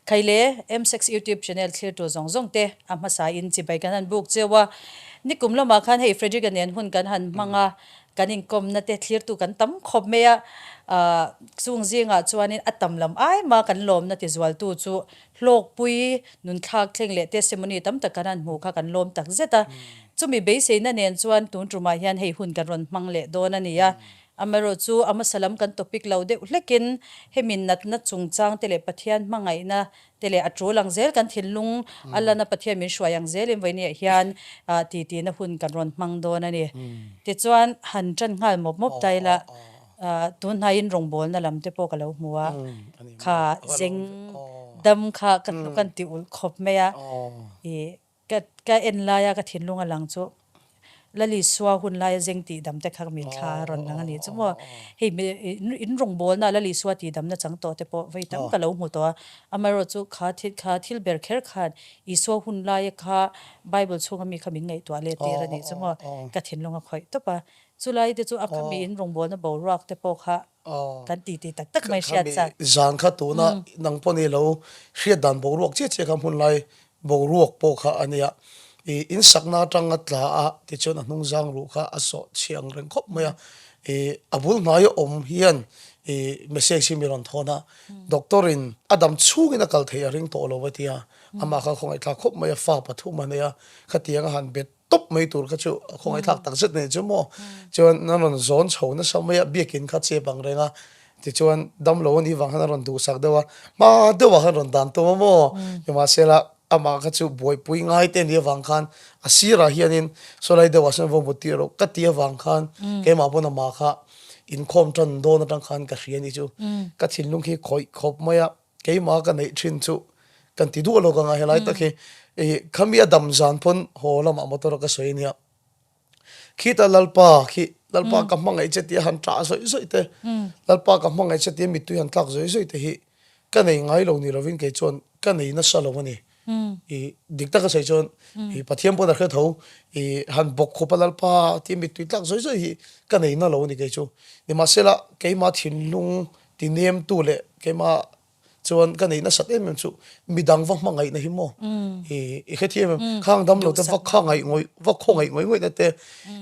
kaile M6 YouTube channel thlir tu zong zong te ama sa in chi bai kan han book chewa nikum lama khan hei Frederick anen hun kan han manga kanin kom na te thlir tu kan tam khop meya chung zinga chuanin atam lam ai ma kan lom na ti zwal tu chu hlok pui nun thak thleng le testimony tam tak kan han mu kha kan lom tak zeta chumi be se na nen chuan tun truma hian hei hun kan ron mang le don ania amaro chu ama salam kan topic laude lekin hemin nat na chungchang tele pathian mangai na tele atrolang zel kan thilung alla na pathian min shwayang zel em vaini hian ti ti na hun kan ron mang don ani ti chuan han tran ngal mop mop taila tun hain rong bol na lamte po kalo muwa kha zeng dam kha kan ti ul khop meya e ka en la ya ka thinlung alang chu lali swa hun lai zeng ti dam te khak mi thla ron lang ani chumo hei in rong bol na lali swa ti dam na chang to te po vai tam kalo mu to amaro chu kha thil ber kher khan I swa hun lai kha bible chunga mi khamin ngai to le te rani chumo ka thinlung a khoi to pa chulai te chu akhami in rong bol na bo rak te po kha kan ti tak tak mai sha cha zan kha tu na nang poni lo hria dan bo ruak che kam hun lai bo ruak po kha ania in sakna tanga tla a ti chon anung jang ru kha aso chiang reng khop maya abul ngai om hian message mi ron thona doctorin adam chungina kal thei ring to lo watia ama kha khongai thla khop maya fa pathu mania khatianga han bet top mai tur kha chu khongai thak tak zet ne chumo chon nanon zon chhona samaya biakin kha che bang renga ti chuan dam lo ni wang han ron du sak dewa ma dewa han ron dan to mo yama sela ama kha chu boy pui ngai te ni wang khan asira hianin solai dewa san vo mutiro ka ti wang khan ke ma bona ma kha in khom tran do na tang khan ka hriani chu ka thilung khi khoi khop maya ke ma ka nei thin chu kan ti du lo ka nga helai ta khi khamia dam zan phon holama motor ka soinia khita lalpa ka mangai cheti han tra soi te lalpa ka mangai cheti mi tu han tlak soi te hi ka nei ngai lo ni rovin ke chon ka nei na salo mani dikta ka sai chon pathiam po da kha tho han bok khopa lalpa ti mi tu tlak soi hi ka nei na lo ni ke chu ni ma sela ke ma thin lung ti nem tu le ke ma chuan ka nei na sat em chu midang wa mangai na hi mo khethiam khang dam lo te wa khangai ngoi wa khongai ngoi na te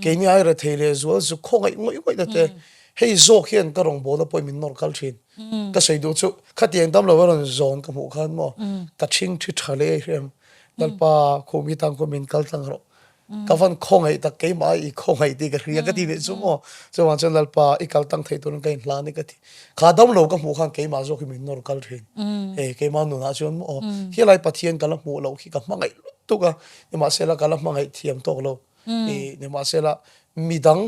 ke ni ai ra theile zual zu khongai ngoi na te hei zo khian ka rong bo na poi min nor kal thin ka sei do chu khatiang dam lo ron zon ka mu khan mo ka thing thi thale hem dalpa khomi tang ko min kal tang ro ka van khongai ta ke ma I khongai ti ka hria ka ti ne chu mo chuan chan dalpa I kal tang thei tur ka in hla ni ka ti kha dam lo ka mu khan ke ma zo ki min nor kal thin ke ma nu na chuan mo hi lai pathian kala mu lo khi ka mangai tu ka ni ma sela kala mangai thiam tok lo ni ma sela midang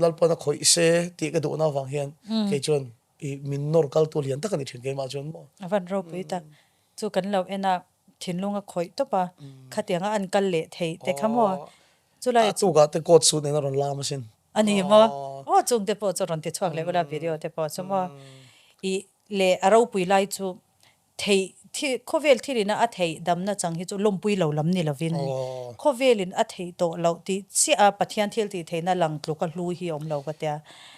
lalpa na khoi se ti ka do na wang hian ke chon min nor kal tu lian tak ani thin ke ma chon mo avan ro pui ta chu kan lo ena thinlunga khoi to pa khatianga an kal le thei te khamo chulai tu ga te kot su ne na ron la ma sin ani mo chung te po choron te chwak le wala video te po chmo I le aro pui lai chu thei thi khovel thirina a thei damna chang hi chu lompui lo lam ni lovin khovelin a thei to lo ti si a pathian thil ti theina lang tlu ka hlu hi om lo ka tia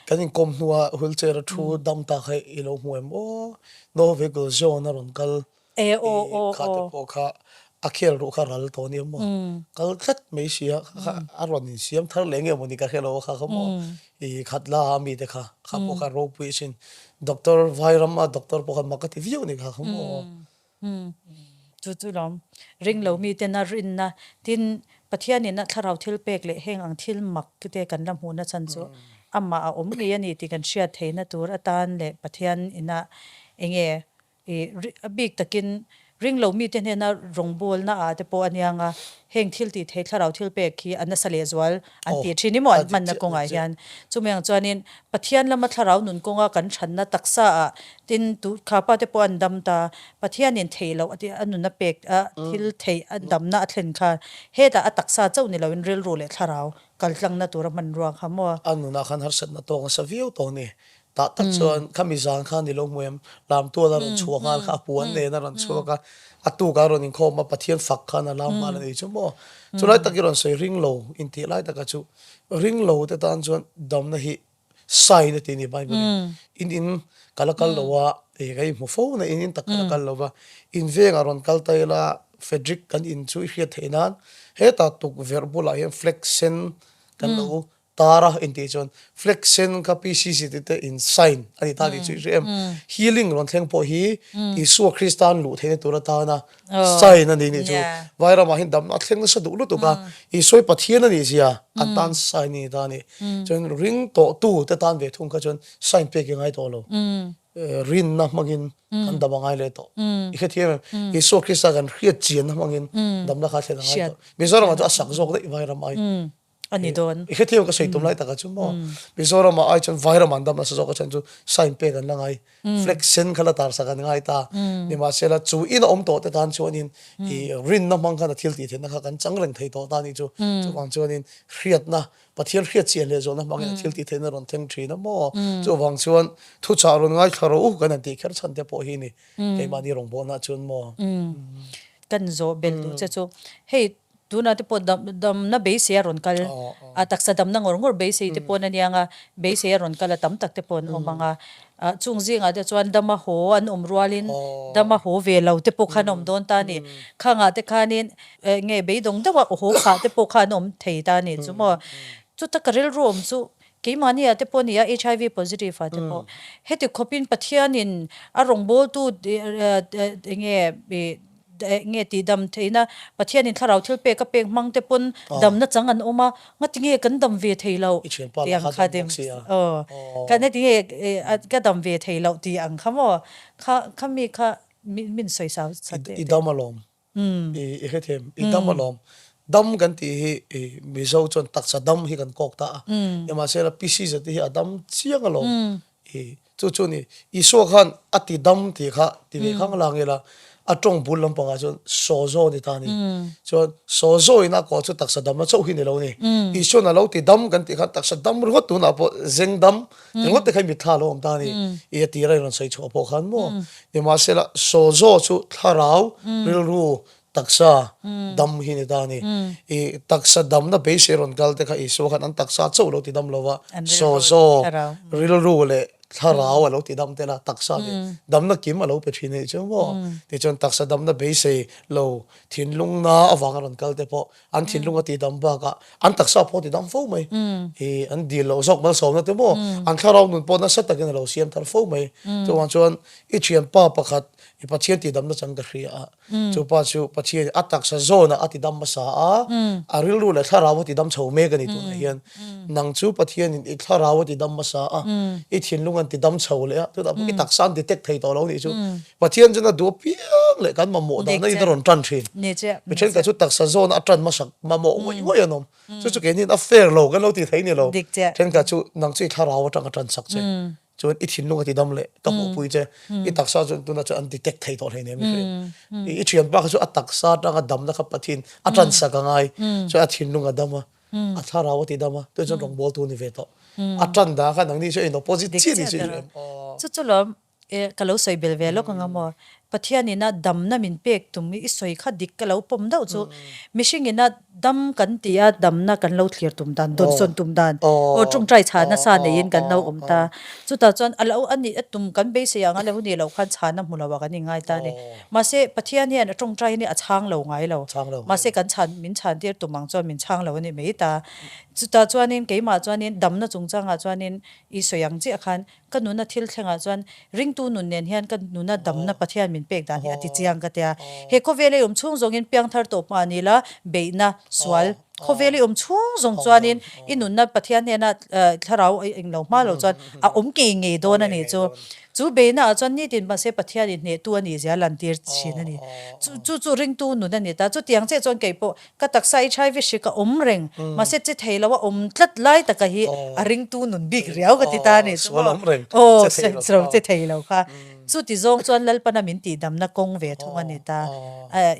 kanin kom nuwa wheelchair thu dam ta khai ilo muem no vehicle zone ron kal kha te po kha akhel ru kha ral to ni mo kal khat me sia kha aron ni siam thar lenge mo ni ka khelo kha mo khatla mi te kha po kha ro pui sin doctor vairam ma doctor po kha makati view ni kha mo chu lom ring lo mi te na rin na tin pathian in na tharau thil pek le heng ang thil mak te kan lam hu na chan chu amma a om nge ani ti kan shia theina tur atan le pathian ina enge big takin ring lo mi te na rongbol na a te po anianga heng thil ti the tharau thil pek khi anna sale zwal an ti thini mo man na konga hian chumeng chuanin pathian lama tharau nun konga kan thanna taksa a tin tu khapa te po an dam ta pathian in theilo ati anu na pek a thil thei an dam na thlen kha he ta ataksa chau ni lo in rel ro le tharau kaltlang na tur man ruang khamo anu na khan har sat na to sa view to ni ta tak chuan khamizan khan ni lo muem lam to la ron chuwa ngal kha puan ne na ron chuwa ka atu ka ron in khom ma pathian fak khan lam ma ni chumo chulai takiron sei ring lo in ti lai taka chu ring lo te tan chuan dam na hi sign ti ni Bible in kalakal lawa gai mo phone na in tak kalakal lawa in veng aron kaltaila Frederick kan in chu hriat theinan heta tuk verbal I flexion kan lo tara intention flexion ka PCC te in sign ani ta ni chu em healing ron thleng po hi Isu Christian lu theine tura ta na sign ani ni chu vaira ma hin dam na thleng na sa du lu tu ka Isoi pathian ani sia atan sign ni ta ni chon ring to tu te tan ve thung ka chon sign pe ki ngai to lo rin na mangin kan da bangai le to I khethiam Isu Christa kan hriat chian na mangin dam na kha thlen ngai to mizora ma to asak jok de vaira mai ani don I khethiam ka seitum lai ta ka chu mo mizora ma ai chon vaira man dam na sa jok ka chan chu sign pe kan langai flexion khala tar sa kan ngai ta ni ma sela chu in om to te tan chuan in I rin na mang kan thil ti the na kha kan changreng thei to ta ni chu chu wang chuan in hriat na pathian hriat chian le zo na mangin thil ti the na ron theng thri na mo chu wang chuan thu cha ron ngai tharo kan ti kher chan te po hi ni ke ma ni rong bo na chun mo kan zo bel tu che chu hey tu na te po dam na be se ron kal atak sa dam na ngor be se te po na nianga be se ron kala tam tak te po o mga chung zinga de chuan dama ho an umrualin dama ho ve lo te po khanom don ta ni khanga te khanin nge be dong dawa ho kha te po khanom thei ta ni chu mo chu ta karel rom chu ke mani ate po niya HIV positive ate po heti khopin pathianin arong bol tu nge nge ti dam theina pathianin tharau thil pe ka pek mang te pon dam na changan oma ngati nge kan dam ve theilo ti ang khadim kan ne ti ka dam ve theilo ti ang khamo khami kha min soi sa sate I damalom I khethem I damalom dam kan ti hi mizo chon taksa dam hi kan kok ta ema sela PC zati hi adam chiang alom chu chu ni Isu khan ati dam ti kha ti ve khang langela atong bulam panga chon sozo ni ta ni chon sozo ina ko chu taksa dam na chau hi ni lo ni Isu na lo ti dam kan ti kha taksa dam ro tu na po zeng dam ngot te khai mi tha lo om ta ni e ti rai ron sai cho po khan mo ema sela sozo chu tharau ril ru taksa dam hi ni ta ni e taksa dam na be se ron gal te kha Isu khan an taksa chau lo ti dam lo wa sozo ril ru le tharau alo ti dam te la taksa ni dam na kim alo pe thine chu mo ti chon taksa dam na be se lo thinlung na awang ron kal te po an thinlung ti dam ba ka an taksa po ti dam fo mai e an di lo zok mal so na te mo an tharau nun po na sa ta gen lo siam thar fo mai chu wan chon I chiam pa pakhat I pathian ti dam na chang ka hria chu pa chu pathian ataksa zona ati dam ma sa a ril ru le tharau ti dam chho me ga ni tu na hian nang chu pathian in I tharau ti dam ma sa I thinlung ti dam chho le tu da I taksan detect thei to lo ni chu pathian jana do piang le kan ma mo da na I ron tran thin ne che mi chen ka chu taksa zona atran ma sak ma mo ngoi anom chu chu ke ni a fair lo kan lo ti thei ni lo chen ka chu nang chu tharau atang atran sak che chuan I thinlung ti dam le ka mo pui che I taksa chun tu na chu an detect thei to le ne mi I chiam ba ka chu ataksa tanga dam na kha pathin atran sak ngai chu a thinlung a dama a tharau ti dama tu chon rong bol tu ni ve to atran da kha nang ni chu in opposite chi ni chu chu lo kalo soi bel velo ka ngamo pathiani na dam na min pek tumi isoi kha dik kalo pom dau chu mishing ina dam kan tia dam na kan lo thlir tum dan don son tum dan o chung trai cha na sa ne yin kan no umta chu ta chon alo ani atum kan be se yang ale ni lo khan cha na mulawa kan ngai ta ni ma se pathiani an chung trai ni a chang lo ngai lo ma se kan chan min chan dir tumang chon min chang lo ni me ta chu ta chuanin ke ma chuanin dam na chung changa chuanin I soyang chi akhan kanuna thil thenga chuan ring tu nun nen hian kanuna dam na pathian min pek dan ati chiang ka tia he ko vele chung zongin piang thar to pa ni la beina swal ko vele chung zong chuanin inunna pathian ne na tharau englo ma lo chuan a ke nge do na ni chu beina chuan ni tin ba se pathian ne tu ani ja lan tir chin ani chu ring tu nun ani ta chu tiang che chuan ke po ka tak sai HIV shi ka reng ma se che theilawa tlat lai ta ka hi a ring tu nun big riau ka ti ta ni chu so che theilo kha chu ti zong chuan lal pana min ti dam na kong ve thung ani ta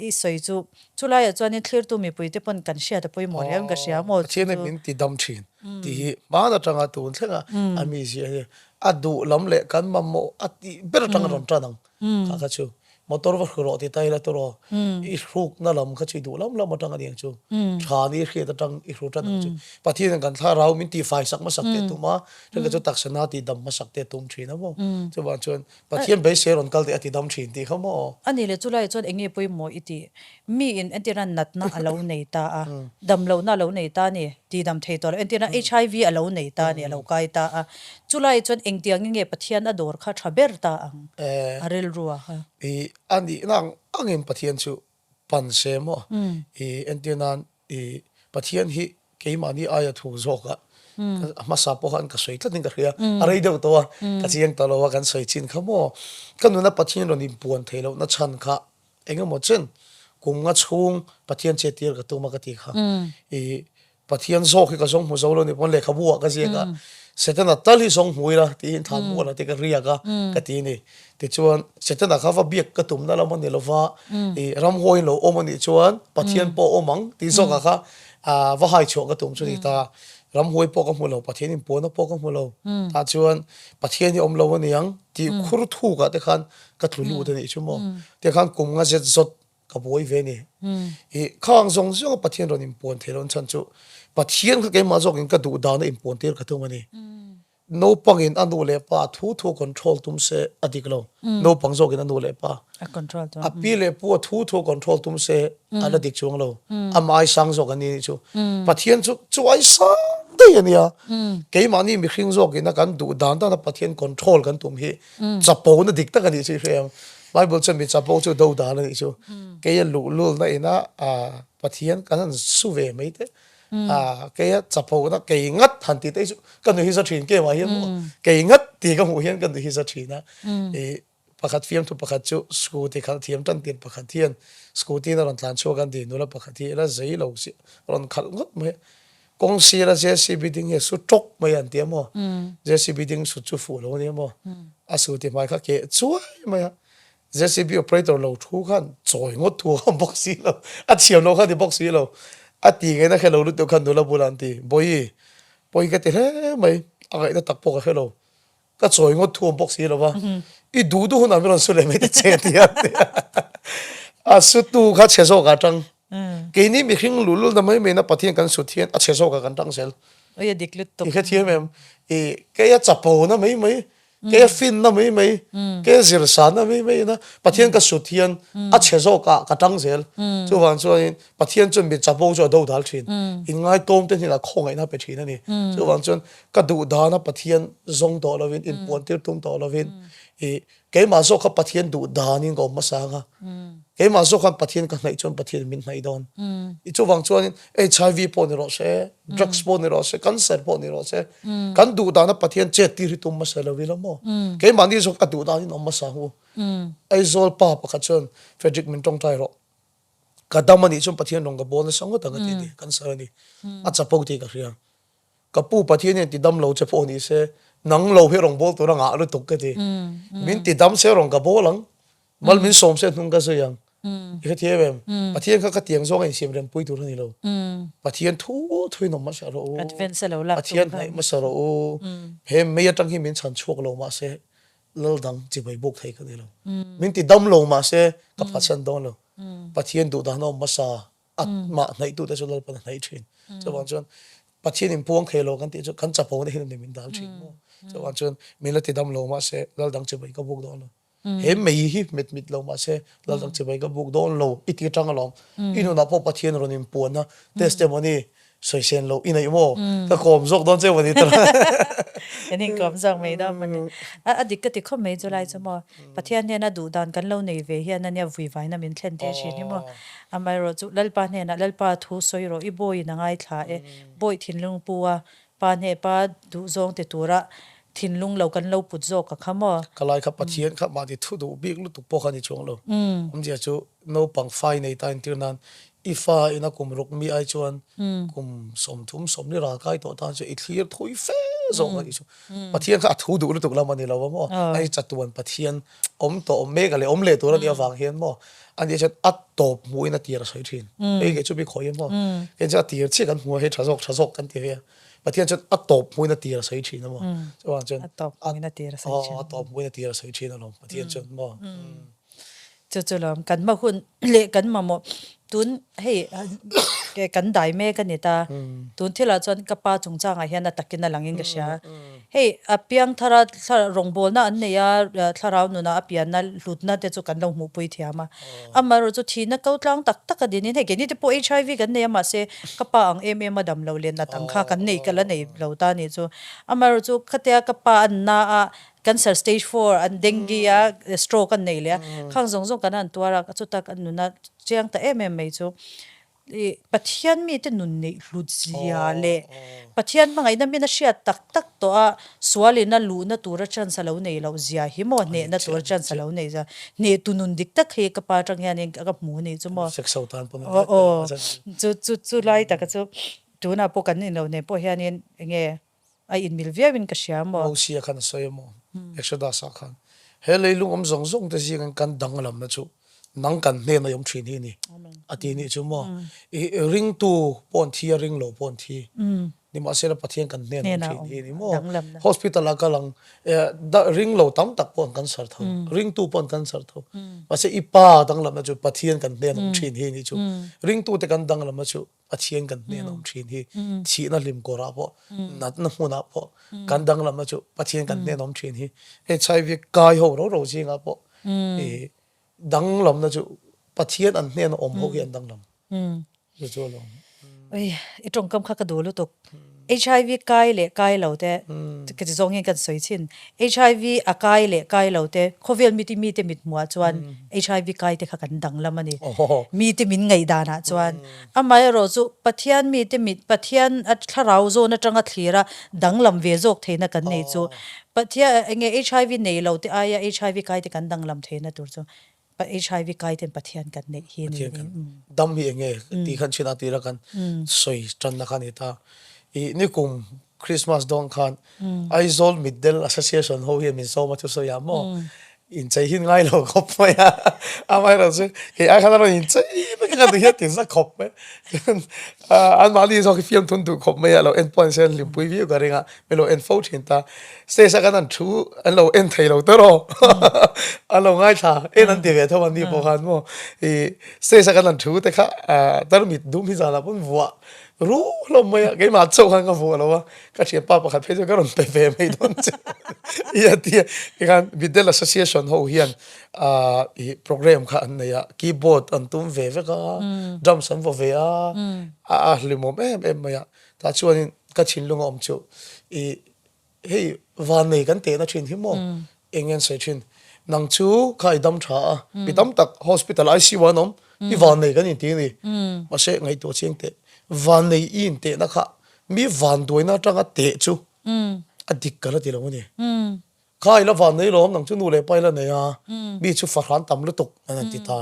I soi chu lai chuan thlir tu mi pui te pon kan sia ta poi mo riam ka sia mo chene min ti dam thin ti ma na tanga tu thenga ami si adu lam le kan ma mo ati ber tanga ron tanang ka ka chu motor va khro ti tai la to ro I hruk na lam kha chi du lam lam atang ading chu tha ni khri ta tang I hru ta chu pathian kan thla rau min ti fai sak ma sak te tu ma ren chu taksana ti dam ma sak te tum thri na mo chu wa chon pathian be se ron kal te ati dam thrin ti khamo ani le chulai chon engi poi mo iti mi in entiran natna alo nei ta a dam lo na lo nei ta ni ti dam thei tor entina HIV alo nei ta ni alo kai ta a chulai chon engtiang nge pathian ador kha thaber ta ang arel ruwa ha ani nang angin pathian chu pan se mo entianan pathian hi keimani aya thu zoka ma sa po han ka soi tlatin ka ria arai deu to ka chiang to lo wa kan soi chin khamo kanuna pathian ron in puan thelo na chan kha enga mo chen kum nga chung pathian che tir ka tu ma ka ti kha pathian zo ki ka zong mu zo lo ni pon le khabu ka je ka setana tali zong muira ti in tham mo la ti ka ria ka ti ni ti chuan setana kha va biak ka tum na la mon ni lo wa ram hoi lo o mon ni chuan pathian po o mang ti zo ka kha va hai cho ka tum chu ni ta ram hoi po ka mu lo pathian in po na po ka mu lo ta chuan pathian ni om lo ni yang ti khur thu ka te khan ka thulu te ni chu mo te khan kum nga zet zot ka boi ve ni khang zong zong pathian ron in pon theron chan chu pathian ka ke ma zok in ka du da na in pon ter ka tu mani no pang in anu le pa thu control tum se adiklo no pang zok in anu le pa a control to a pi le pu thu control tum se ala dik chung lo amai sang zok ani chu pathian chu ai sang te ya ke mani mi khing zok in kan du dan da na pathian control kan tum hi chapo na dik ta kan chi rem Bible chen mi chapo chu do da na chu ke ya lu na ina pathian kan su ve mai te ke ya chapo na ke ngat han ti te chu kan hi sa thin ke ma hian ke ngat ti ka mu hian kan hi sa thin na pakhat fiam tu pakhat chu scooty khal thiam tan tin pakhat thian scooty na ron tlan chu kan di nula pakhat hi la zai lo si ron khal ngot me kong si la JCB ding he su tok mai an tiam mo JCB ding su chu fu lo ni mo a su ti mai kha ke chuai mai JCB operator lo thu khan choi ngot thu khan box si lo a chiam lo khan di box si lo a ti nge na khelo lu tu khan nula bulan ti boi ka te he mai a ga na tak po ka khelo ka choi ngot thu box si lo ba I du na mi ron su le me te che ti a su tu kha che so ka tang ke ni mi khing lu na mai me na pathian kan su thian a che so ka kan tang sel oya diklut to I kha thiam em ke ya chapo na mai ke ya fin na mai ke zir sa na mai na pathian ka su thian a che so ka tang sel chu wan chu in pathian chun mi chapo chu do dal thin in ngai tom te ni la khong ai na pe thin ani chu wan chun ka du da na pathian zong do lovin in pon tir tum do lovin ke ma so kha pathian du da ni go ma sa ga ke ma so khan pathian ka nai chon pathian min nai don I chu wang chuan HIV po ni ro se drugs po ni ro se cancer po ni ro se kan du da na pathian che ti ri tum ma sa lo wi lo mo ke ma ni so ka du da ni no ma sa hu ai zol pa kha chon Frederick min tong tai ro ka da ma ni chon pathian rong ga bon sang ta ga ti ni kan sa ni a cha po ti ka ria ka pu pathian ni ti dam lo che po ni se nang lo he rong bol tu ra nga lu tuk ka ti min ti dam se rong ga bolang mal min som se nung ka so yang I thiam em pathian kha ka tiang zong ai sim rem pui tu ni lo pathian thui no ma sa ro advance lo la pathian nai ma sa ro he me ya tang hi min chan chok lo ma se lal dang chi bai bok thai ka ni lo min ti dam lo ma se ka phasan don lo pathian du da no ma sa at ma nai tu ta so lal pa nai thin so wan chon pathian in puang khelo kan ti chu kan chapo ni hin ni min dal thin mo so wan chon min la ti dam lo ma se lal dang chi bai ka bok don lo he mei hi mit lo ma se lal dang chi bai ka bok don lo iti tang lo inu na po pathian ron in puan na testimony soi sen lo inai mo ka kom zok don che wani tra ani kom jang me da man a dik ka ti khom me julai chamo pathian ne na du dan kan lo nei ve hian ania vui vai na min thlen te shi ni mo amai ro chu lalpa ne na lalpa thu soi ro I boi na ngai thla boi thinlung puwa pa ne pa du zong te tura thinlung lo kan lo put zo ka khamo kalai kha pathian kha ma di thu du big lu tu po khani chong lo dia chu no pang fai nei ta intir nan ifa ina kum rok mi ai chuan kum som thum som ni ra kai to ta chu I clear thui fe zo ngai chu pathian kha thu du lu tu la mani lo mo ai chatuan pathian om to om me ga le om le to ra dia wang hian mo an dia chat at top mu ina tir sai thin ei ge chu bi khoi mo ke cha tir chi kan mu he thazok kan ti he pathian chat at top mu ina tir sai thin mo so an chen top ina tira sai top mu ina tir sai thin lo pathian chat mo chu lam kan ma hun le kan ma mo tun hei ke kan dai me kan ni ta tun thila chon kapa chungchang a hian takina langin ka sha hei apiang thara rong bol na an ne ya tharau nu na apian na lutna te chu kan lo mu pui thiama amaro chu thina kautlang tak tak adin he ge ni te po HIV kan ne ma se kapa ang em madam lo len na tangkha kan nei kala nei lo ta ni chu amaro chu khatia kapa an na a cancer stage 4 and dengue ya stroke an nei le khang zong zong kan an tuara chu tak an nu na chiang ta mai chu pathian mi te nun nei lut zia le pathian mangai na mi na shia tak tak to a swali na lu na tura chan salo nei lo zia hi mo ne na tur chan salo nei za ne tunun dik tak he ka pa tang hian ka mu nei chu mo sek sau tan pon chu lai ta ka chu tu na po kan ni lo ne po hian in nge ai in mil viawin ka shia mo mo sia khan soy mo exoda sa khan he leilung om zong zong te si kan dang lam na chu nang kan ne na yom thin hi ni ati ni chu mo ring tu pon thi ring lo pon thi ni ma se la pathian kan ne na thin hi ni mo hospital ka lang da ring lo tam tak pon kan sar tho ring tu pon kan sar tho ma se ipa dang lam na chu pathian kan ne na thin hi ni chu ring tu te kan dang lam na chu pathian kan ne na thin hi chi na lim ko ra po nat na hu na po kan dang lam na chu pathian kan ne na thin hi HIV kai ho ro ji nga po dang lam na chu pathian an ne na om ho hian dang lam chu lo oi itong kam kha ka do lu tok HIV kai le kai lo te ke zong hin kan soi chin HIV a kai le kai lo te khovel mi ti mit muwa chuan HIV kai te kha kan dang lam ani mi te min ngai da na chuan amai ro chu pathian mi te mit pathian at tharau zo na tanga thira dang lam ve jok theina kan nei chu pathia nge HIV nei lo te aya HIV kai te kan dang lam theina tur chu HIV kai ten pathian kan nei hi ni dam hi nge ti khan china ti ra kan soi tran na khan eta ni kum Christmas dong khan Aizol Middle Association ho hi min so ma chu so ya mo in chai hin ngai lo khop ma ya amai ra chu ke a khana ro in chai ma ka de hiat sa khop me an mali so ki film thun tu khop me ya lo en point sen lim pui view ga ringa me lo en fo thin ta se sa kan an thu an lo en thai lo to ro an lo ngai tha en an de ve tho an ni po khan mo se sa kan an thu te kha tar mit dum hi za la pun wa ru lo me ke ma chou khan ka vo lo wa ka che pa pa kha phe ka ron pe ve me don che ya ti kan Middle Association ho hian program kha an ya keyboard an tum ve ve ka drum san vo ve a limom em ya ta chuan ka chin lunga om chu hey van nei kan te na thin hi mo engen se thin nang chu khai dam tha pitam tak hospital ICU anom i van nei kan in ti ni ma se ngai to cheng te van nei in te na kha mi van doina tanga te chu adik kala ti lo ni khai la van nei lom nang chu nu le pai la ne ya mi chu farhan tam lu tuk an ti ta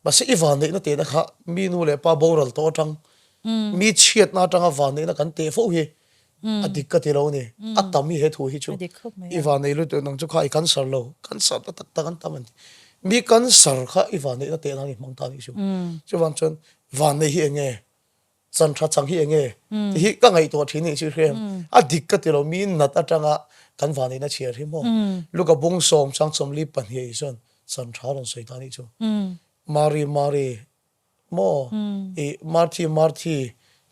ma se i van nei na te na kha mi nu le pa boral to tang mi chiat na tanga van nei na kan te fo hi adik ka ti lo ni atami he thu hi chu i van nei lu te nang chu khai cancer lo cancer ta tak kan tam mi cancer kha i van nei na te na ni mang ta ni chu chu wan chon van nei hi nge chan tha chang hi nge hi ka ngai to thini chu hrem adik ka ti lo mi nat atanga kan van nei na chiar hi mo luka bung som chang chom li pan hi son chan tha ron sei ta ni chu mari mo marthi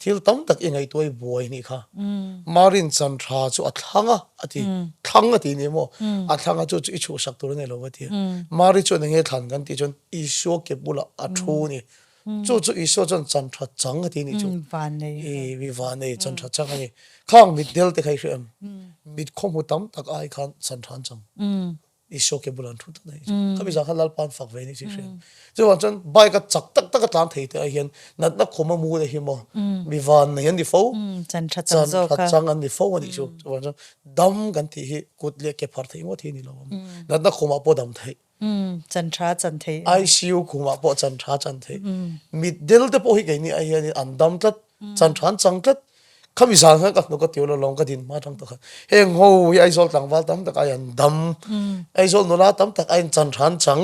thil tam tak ingai toy boy ni kha marin chan tha chu athanga ati thanga ti ni mo athanga chu chu ichu sak tur ne lo wati mari chu nge than kan ti chon isho ke bula athu ni chu isho chon chan tha chang ti ni chu van nei vi van nei chan tha chang ni khang mit del te khai rem mit khom hu tam tak ai khan chan than chang isho ke bulan thu ta nei kami za halal pan fak ve ni chi rem chu wan chon bai ka chak tak tak tlan thei te hian nat na khoma mu de hi mo mi van nei an di fo chan tha chang zo ka chang an di fo ani chu wan chon dam kan ti hi kut le ke phar thei mo thi ni lo nat na khoma po dam thei chan thei ICU khoma po chan thei mit del te po hi ge ni ai hian an dam tlat chan chang tlat khami san ka no ka tiolo long ka din ma thang ta kha heng ho hi ai sol tlang wal tam tak ai an dam ai sol no la tam tak ai chan chang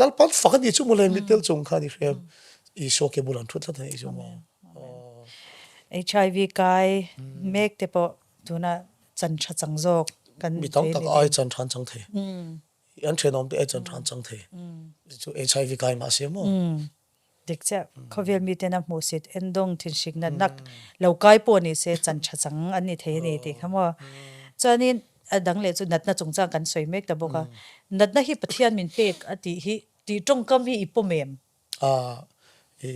lal pan fa ni chu mo le mi tel chung kha ni rem I so ke bulan thut la thai chu mo HIV kai mek te po tuna chan tha chang jok kan mi tang tak ai chan thei an thenom te chan than chang the chu HIV kai ma se mo dik cha khovel mi te na mu sit endong thin shik na nak lokai po ni se chan cha chang ani the ni ti khamo chanin adang le chu nat na chung chang kan soi mek ta boka nat na hi pathian min pek ati hi ti tong kam hi ipomem e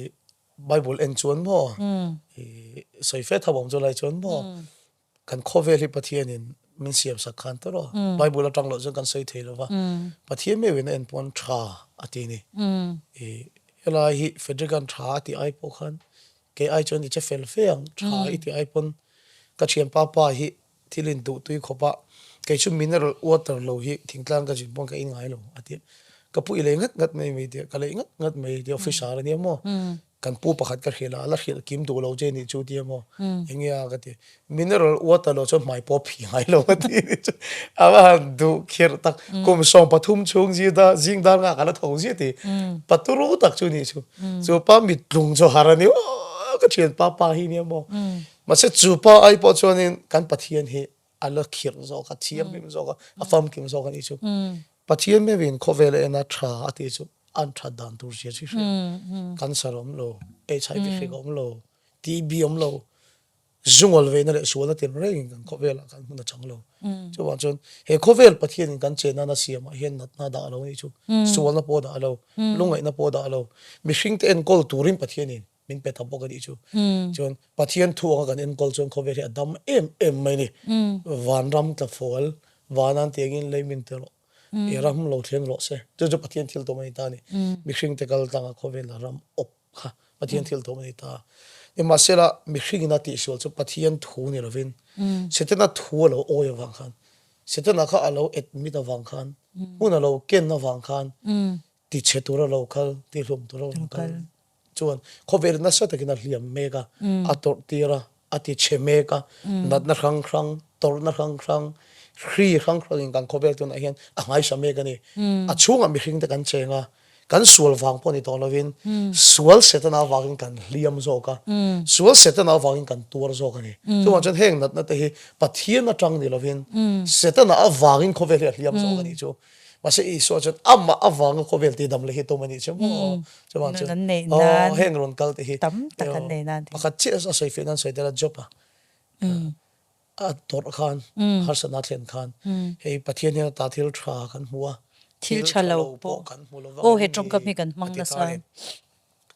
Bible en chuan mo e soi fe thabom zo lai chuan mo kan khovel hi pathian in min siam sak khan to ro Bible atang lo jong kan soi thelo wa pathian me wen en pon tha ati ni e ela hi federal tha ti ai po khan ke ai chuan i che fel feang tha i ti ai pon ka chiam pa hi thilin du tui khopa ke chu mineral water lo hi thingtlang ka jin pon ka in ngai lo ati ka pu ile ngat mai me dia ka le ngat mai dia official ni mo kan pu pakhat ka khela la khil kim du lo je ni chu dia mo engya ka ti mineral water lo chu mai po phi ngai lo ti awa du khir tak kum som pathum chung ji da jing dar nga kala thong ji ti paturu tak chu ni chu pa mit lung jo harani ka chen pa hi ni mo ma se chu pa ai po chonin kan pathian hi ala khir zo ka thiam bim zo ka afam kim zo ka ni chu pathian me win khovel ena tha ati chu an tha dan tur sia chi cancer om lo HIV om lo TB om lo zungol ve na le suala tin reng kan khovel kan mun chang lo chu wan chon he khovel pathian kan chena na siam hian nat na da lo ni chu sual na po da lo lungai na po da lo mishing te en kol turin pathian in min pe thabo ka di chu chon pathian thu kan en kol chon khovel he adam em mai ni van ram ta fol vanan tegin leimin te lo ram lo thlen lo se chu pathian thil to mai ta ni mishing te kal tanga khovel ram op kha pathian thil to mai ta emasela mishing na ti sol chu pathian thu ni lovin setena thu lo oi wang khan setena kha alo et mi da wang khan una lo ken na wang khan ti chetura lo khal ti hlum to lo kal chuan khover na sa takina hliam mega ator tira ati che mega nat na rang tor na rang khri rang in kan khover tun a hian a ngai sa mega ni a chunga mishing te kan chenga kan sual wang po ni to lovin sual setana wang kan hliam zo ka sual setana wang kan tur zo ka ni chuan chan heng nat na te hi pathian na tang ni lovin setana a wang khover hliam zo ka ni chu mase I so chan amma awang khovel ti dam le hi to mani chemo chuan chan heng ron kal te hi tam takan nei nan pakhat che sa sei finan sei dela jopa a tor khan har sana thlen khan hei pathian ya ta thil tha kan huwa thil chalo po kan mulo he trong ka mi kan mang na sa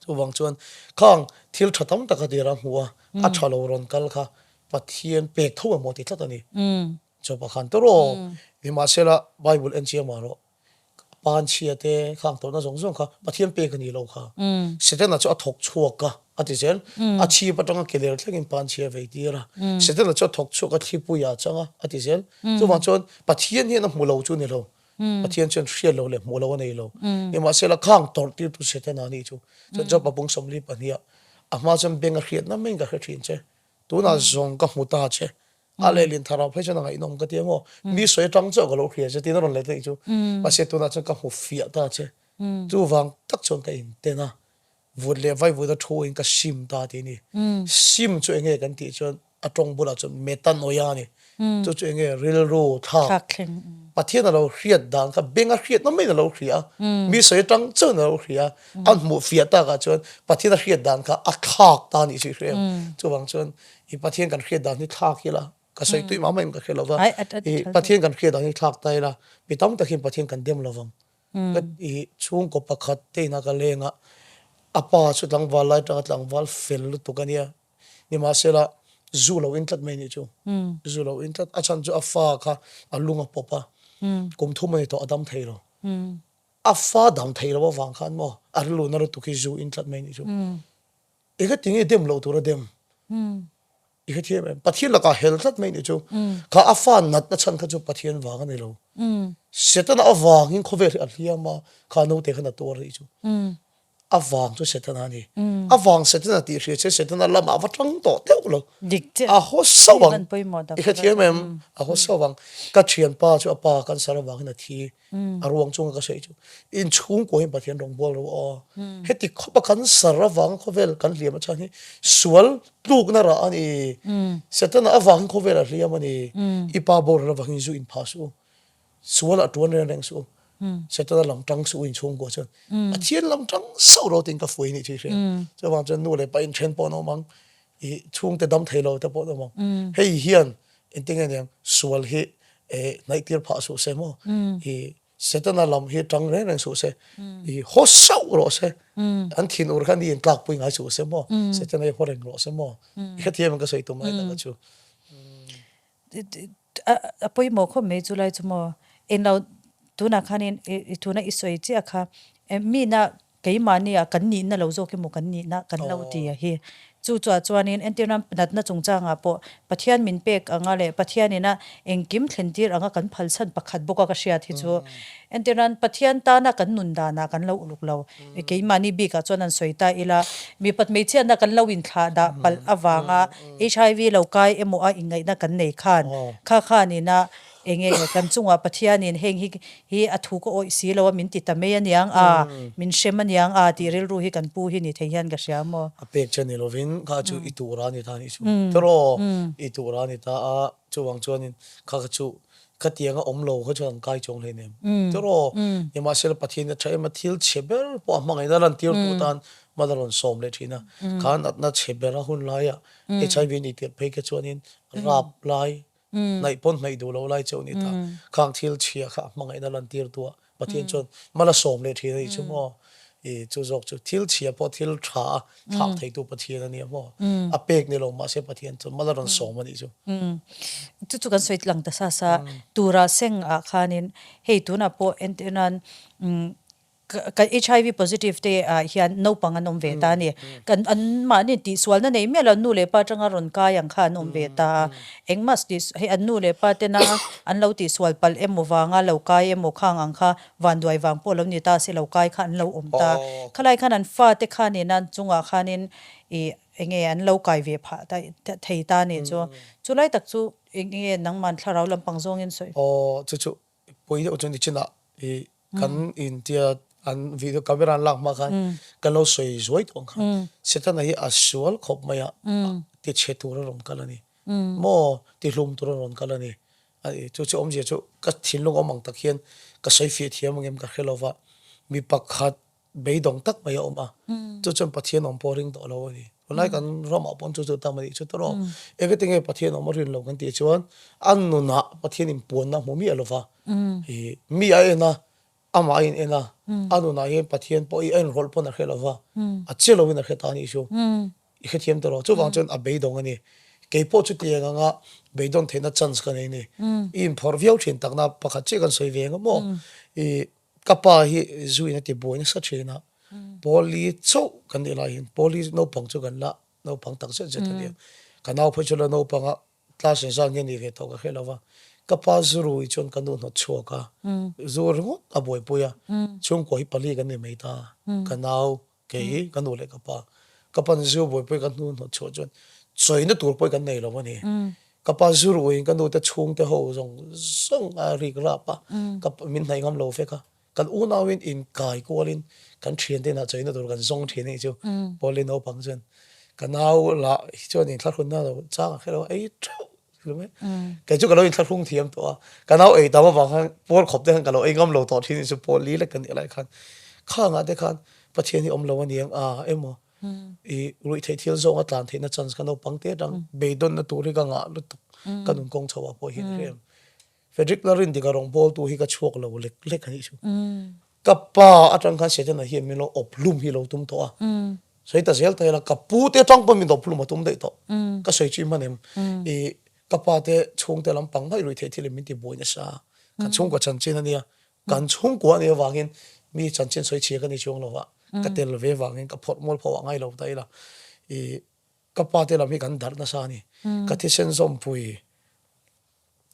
chu wang chuan khang thil thatam taka dira huwa a thalo ron kal kha pathian pek tho mo ti tlatani chopa khan to ro ni ma sela bible en chia ma ro pan chia te khang to na zong zong kha pathian pek ani lo kha setena chu a thok chuak ka ati zel a chi patanga keler thlengin pan chia ve tira setena chu thok chu ka thipu ya changa ati zel chu wang chuan pathian hi na mulo chu ni lo pathian chen shrial lo le mulo nei lo ni ma sela khang tor ti tu setena ni chu job apung somli pania ama jam benga khiat na menga khin che tu na zong ka muta che ale lin thara phai chana ngai nom ka tiamo mi soi tang cho galo khria che tin ron le te chu pa se tu na cha ka hu fia ta che tu wang tak chon ka in te na vut le vai vut da tho in ka sim ta ti ni sim chu enge kan ti chon atong bula chon metan oya ni chu enge ril ro tha khakheng pathian lo khriat dan ka benga khriat no me lo khria mi soi tang cho na lo khria an mu fia ta ka chon pathian khriat dan ka a khak ta ni chi khre chu wang chon I pathian kan khriat dan ni thak hila ka soi tui ma mai ka khelova I pathian kan khriat dan ni thak ta ila pitam takin pathian kan dem lovang ka I chung ko pakhat te na ka lenga apa chu tlang wal lai tlang wal fel lu to kania ni ma sela zulo in tat mai ni chu zulo in tat achan chu afa kha alunga popa kum thu mai to adam thailo afa dam thailo wang khan mo arlu na ru tu ki zu in tat mai ni chu ega tinge dem lo to ra dem ega thiam pathian la ka hel tat mai ni chu kha afa nat na chan kha chu pathian wang ani lo setan awang in khover aliama kha no te khana to ri chu awang chu setana ni awang setana ti hre che setana lama watang to te lo dikte a ho sawang ban poi mo da I khathiam a ho sawang ka thian pa chu apa kan sarawang na thi arwang chung ka sei chu in chung ko hin pathian rong bol ro heti khopa kan sarawang khovel kan liam chani sual tuk na ra ani setana awang khovel a liam ani ipa bor ra wang zu in phasu sual atun reng su sẽ ta làm trăng sự in chung của chân à thiên làm trăng sau đó tin cái phơi này chứ cho bằng chân nuôi lại bay trên bao nó mang i chung te dam thei lo te po no mo hei hian in ting anh sual hi nai tir pha su se mo i setana lam hi tang re reng su se i ho sau ro se an thin ur khan in tlak pui ngai su se mo setana ho reng ro se mo he thiam ka sei tu mai da chu apoi mo kho me julai chumo en lo tuna khanin tuna isoi chi akha mi na kei mani a kan ni na lo zo ke mo kan ni na kan lo ti a hi chu chuanin entinam nat na chungchanga po pathian min pek anga le pathian ina engkim thlentir anga kan phalsan pakhat boka ka hria thi chu entiran pathian ta na kan nun da na kan lo uluk lo kei mani bi ka chuan an soita ila mi pat me chian na kan lo in thla da pal awanga hiv lo kai emo a ingai na kan nei khan kha ni na enge kan chunga pathianin heng hi athu ko oi si lo min ti tame aniang a min shem aniang a ti rel ru hi kan pu hi ni theian ka siamo a pek chen ni lovin kha chu itura ni thani chu pero itura ni ta a chu wang chuan in kha chu khatianga omlo kha chuan kai chong le nem pero yama sel pathian na thai ma thil cheber po mangai na ran tir tu tan madaron som le thina khan atna chebera hun la ya hiv ni te pe ka chuan in rap lai nai pon nai do lo lai chau ni ta khang thil chia kha mangai na lan tir tu pathian chuan mala som le thi nei chu mo e chu jok chu thil chia po thil tha thak thei tu pathian ani mo a pek ni lo ma se pathian chu madaron som ani chu chu kan soit lang ta sa tura seng a khanin hei tuna po entenan ka hiv positive te hian no panga nom ve ta ni kan an ma ni ti swal na nei mela nu le pa tanga ron ka yang kha nom ve ta engmas ti he an nu le pa te na an lo ti swal pal emo wanga lo ka emo khang ang kha wan duai wang po lo ni ta se lo kai khan lo om ta khalai khan an fa te khan ni nan chunga khanin e enge an lo kai ve pha ta thei ta ni chu chulai tak chu enge nang man thlarau lampang zong in soi chu poi de chon di china e kan in tia an video camera lak ma khan kalo soi zoi tong khan setana hi aswal khop maya ti chetura ron kalani mo ti hlum tura ron kalani ai chu chu om je chu ka thin long omang tak hian ka sai fi thiam ngem ka khelova mi pakhat beidong tak maya oma chu chon pathian om poring to lo ni lai kan roma pon chu chu tamani chu to ro everything e pathian om rin lo kan ti chuan an nu na pathian in pon na momi alova hi mi ai na ama in ena anu na he pathian po I en rol pon a khelova a chelo win a khetani shu I khethiam to ro chu wang chon a beidong ani ke po chu ti nga beidong thena chance kan ni in phor viau thin takna pakha che kan soi ve nga mo I kapa hi zuina ti boina sa chena poli chu kan ni la hin poli no pang chu kan la no pang tak se je ta ni kanau pho chu la no panga class en sang ni ve to ka khelova kapa zuru I chon kanu no choka zur ngo aboi puya chung koi pali kan ni meita kanau ke kanu le kapan zu boi poi kanu no cho chon choi na tur poi kan nei lo ni kapa zuru in kanu ta chung te ho zong song a ri gra pa kap min nai ngam lo fe ka kan u na win in kai kolin kan thien te na choi na tur kan zong thien ni chu poli no pang chen kanau la chon in thlar hun na lo cha khelo ai cái chỗ cái lối in thắt không thiam to cái nào ấy tao mà bảo khang bol khop đấy cái lối ấy ngâm lâu to thì sự bol lý lại cái này lại khăn khang à đấy khăn bắt chuyện thì lâu anh em em mà ý rồi thấy thiếu giống ở thì nó chance cái nào bằng thế rằng bê đôn nó tụi cái ngã lúc cái nung công chوا po hiện em Frederick Larin thì cái rong bol tụi hi cái chuộc lâu lek lek cái gì cái pa ở trong cái sẽ là hiện mình lo oplum hi lâu tum to所以但是要睇啦，個布啲裝本面度鋪嘛都唔得到，個水珠嘛你，個巴啲沖啲諗bằng喺裏頭裡面啲杯呢啥，kan沖個陣陣啊，kan沖過你話緊咪陣陣水車跟你沖咯話，個電位話緊個pot冇破壞路底啦，個巴啲諗起緊得那啥呢，個啲先送杯，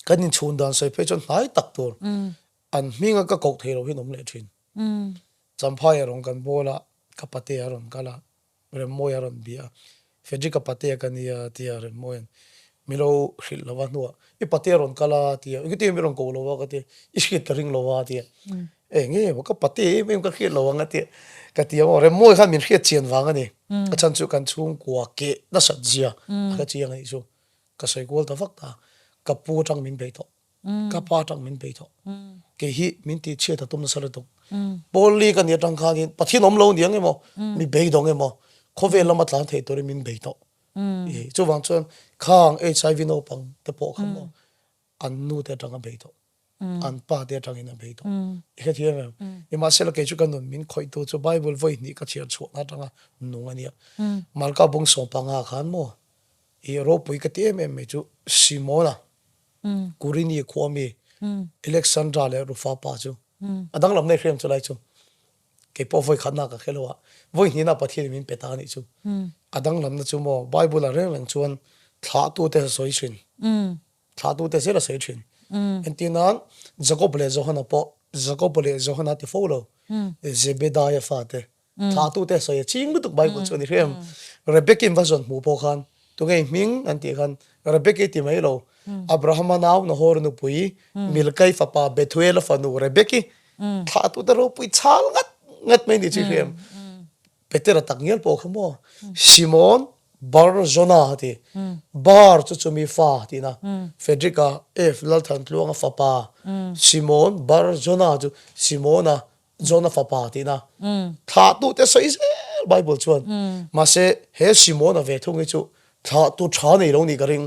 跟你沖淡水配咗太特多，อันมีก็กอกเทเราพี่น้องเลยทินจำพายรองกันโบละกับปะเตียรองกันละเรื่องมวยรองเบียเฟจิกับปะเตียกันเนี่ยเตียเรื่องมวยมีเราหิลวันนัวอีปะเตียรองกันละเตียอีกทีมีรองกูละว่ากันเตียอีสกิตริงละว่าเตียงี้ว่ากับปะเตียไม่ก็หิลละว่ากันเตียกันเตียว่าเรื่องมวยข้ามีหิเจียนว่ากันนี่ก็ฉันสุกันชุ่มกัวเกะน่าสัจเจียก็เจียงไอ้ชูก็ใส่กัวตะฟักตากับปูจังมินไปทอกับป้าจังมินไปทอแก ke hi min ti che ta tum na sala tok poli kan ya tang kha ni pathin om lo niang emo mi be dong emo khove lama tlan thei tori min be to e chu wang chuan khang HIV no pang te po khamo an nu te tang be to an pa te tang in be to e kha thiam e ma sel ke chu kan nun min khoi to chu bible voi ni ka chian chu na tanga nu ania malka bung so panga khan mo e ro pui ka te me chu simona kurini khomi Alexandra le rufa pa chu adang lam nei khrem chu lai chu ke po voi khana ka khelwa voi ni na pathi min peta ni chu adang lam na chu mo bible a re lang chuan thla tu te soi chin thla tu te se la soi chin entinan jacob le johana po jacob le johana ti follow zebediah fa te thla tu te soi ching tu bible chu ni khrem rebecca version mu po khan tu ngai ming anti khan rebecca ti mai lo abraham naw no hor nu pui milkai fa pa bethuel fa nu rebecca thla tu te ro pui chal ngat mai ni chi khrem Peter tak ngel po khamo Simon bar zona ti bar chu chumi fa ti na Federica F lalthan tluanga fa pa Simon bar zona chu Simona zona fa pa ti na tha tu te so is Bible chuan ma se he Simona ve thungi chu tha tu tha nei lo ni garing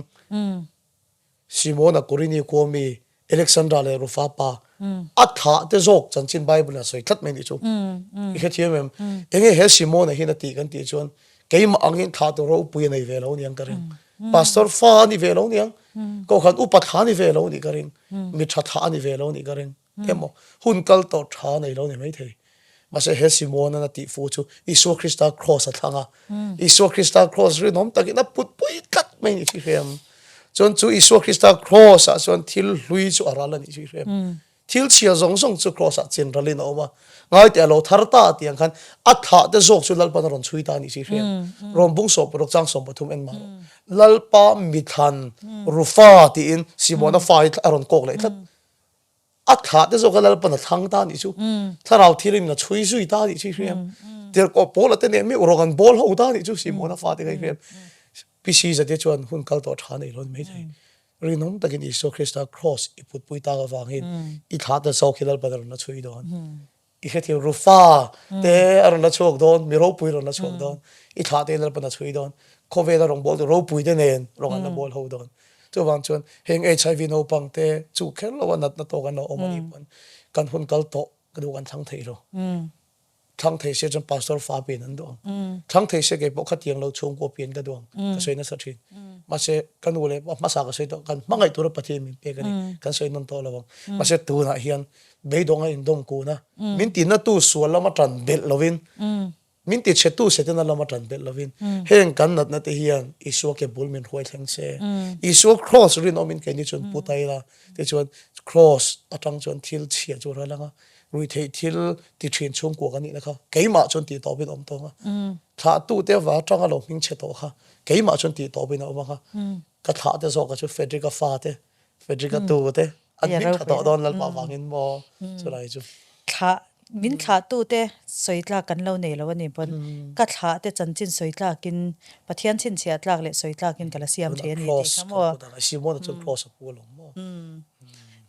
Simona Kurini komi Alexandra le rufa pa atha te zok chanchin Bible na soi thlat mai ni chu I kha thiam em enge he Simona hi na ti kan ti chuan keim angin tha to ro pui nei ve lo niang karing pastor fa ni ve lo niang ko khan upat kha ni ve lo ni karing mi tha tha ni ve lo ni karing emo hun kal to tha nei lo ni mai thei ma se he Simona na ti fu chu Isu Christa cross a thanga Isu Christa cross ri nom takina put pui kat mai ni chi khem chon chu Isu Christa cross a chon thil hlui chu arala ni chi khem thil chia zong zong chu cross a chen ralin oma ngai te lo tharta tiang khan atha te zok chu lalpa ron chui ta ni chi khem rom bung so prok chang som pathum en ma lalpa mi than rufa ti in Simona fa aron kok le that atha te zok lalpa na thang ta ni chu tharau thirin na chui sui ta ni chi khem ter ko pol te ne mi rogan bol ho ta ni chu Simona fa te kai khem pc za te chuan hun kal to tha nei lon mai thai rinom takin Isu Christa cross iput pui ta ga wangin I tha ta so khilal badar na chui don I khathi rufa te aron na chok don mi ro pui ron na chok don I tha te lal pa na chui don khove da rong bol ro pui de nen rong na bol ho don chu wang chuan heng HIV no pang te chu khel lo na to kan no omani pan kan hun kal to kadu kan thang thei ro thang thei se jan pastor fa pin an dong thang thei se ke po khatiang lo chung ko pin ka dong ka soina sa thin ma se kan ule ma sa ka sei to kan mangai tur pathi min pe kan kan soi non to lawang ma se tu na hian be dong a in dong ko na min tin na tu sual lama tran bel lovin min ti che tu se te na lama tran bel lovin heng kan nat na te hian Isu ke bul min hoi thang se Isu cross rin omin ke ni chun putai la te chuan cross atang chuan thil chia chu ra langa rui thei thil ti thin chung ko kan ni na kha keima chon ti to bin om to nga tha tu te wa tanga lo ming che to kha keima chon ti to bin om kha ka tha te zo ka chu Federica fa te Federica tu te an min tha to don lal pa wangin mo chu lai chu thla min thla tu te soitla kan lo nei lo ni pon ka thla te chanchin soitla kin pathian chin chia tlak le soitla kin kala siam the ni ti khamo Simona chu cross a pu lo mo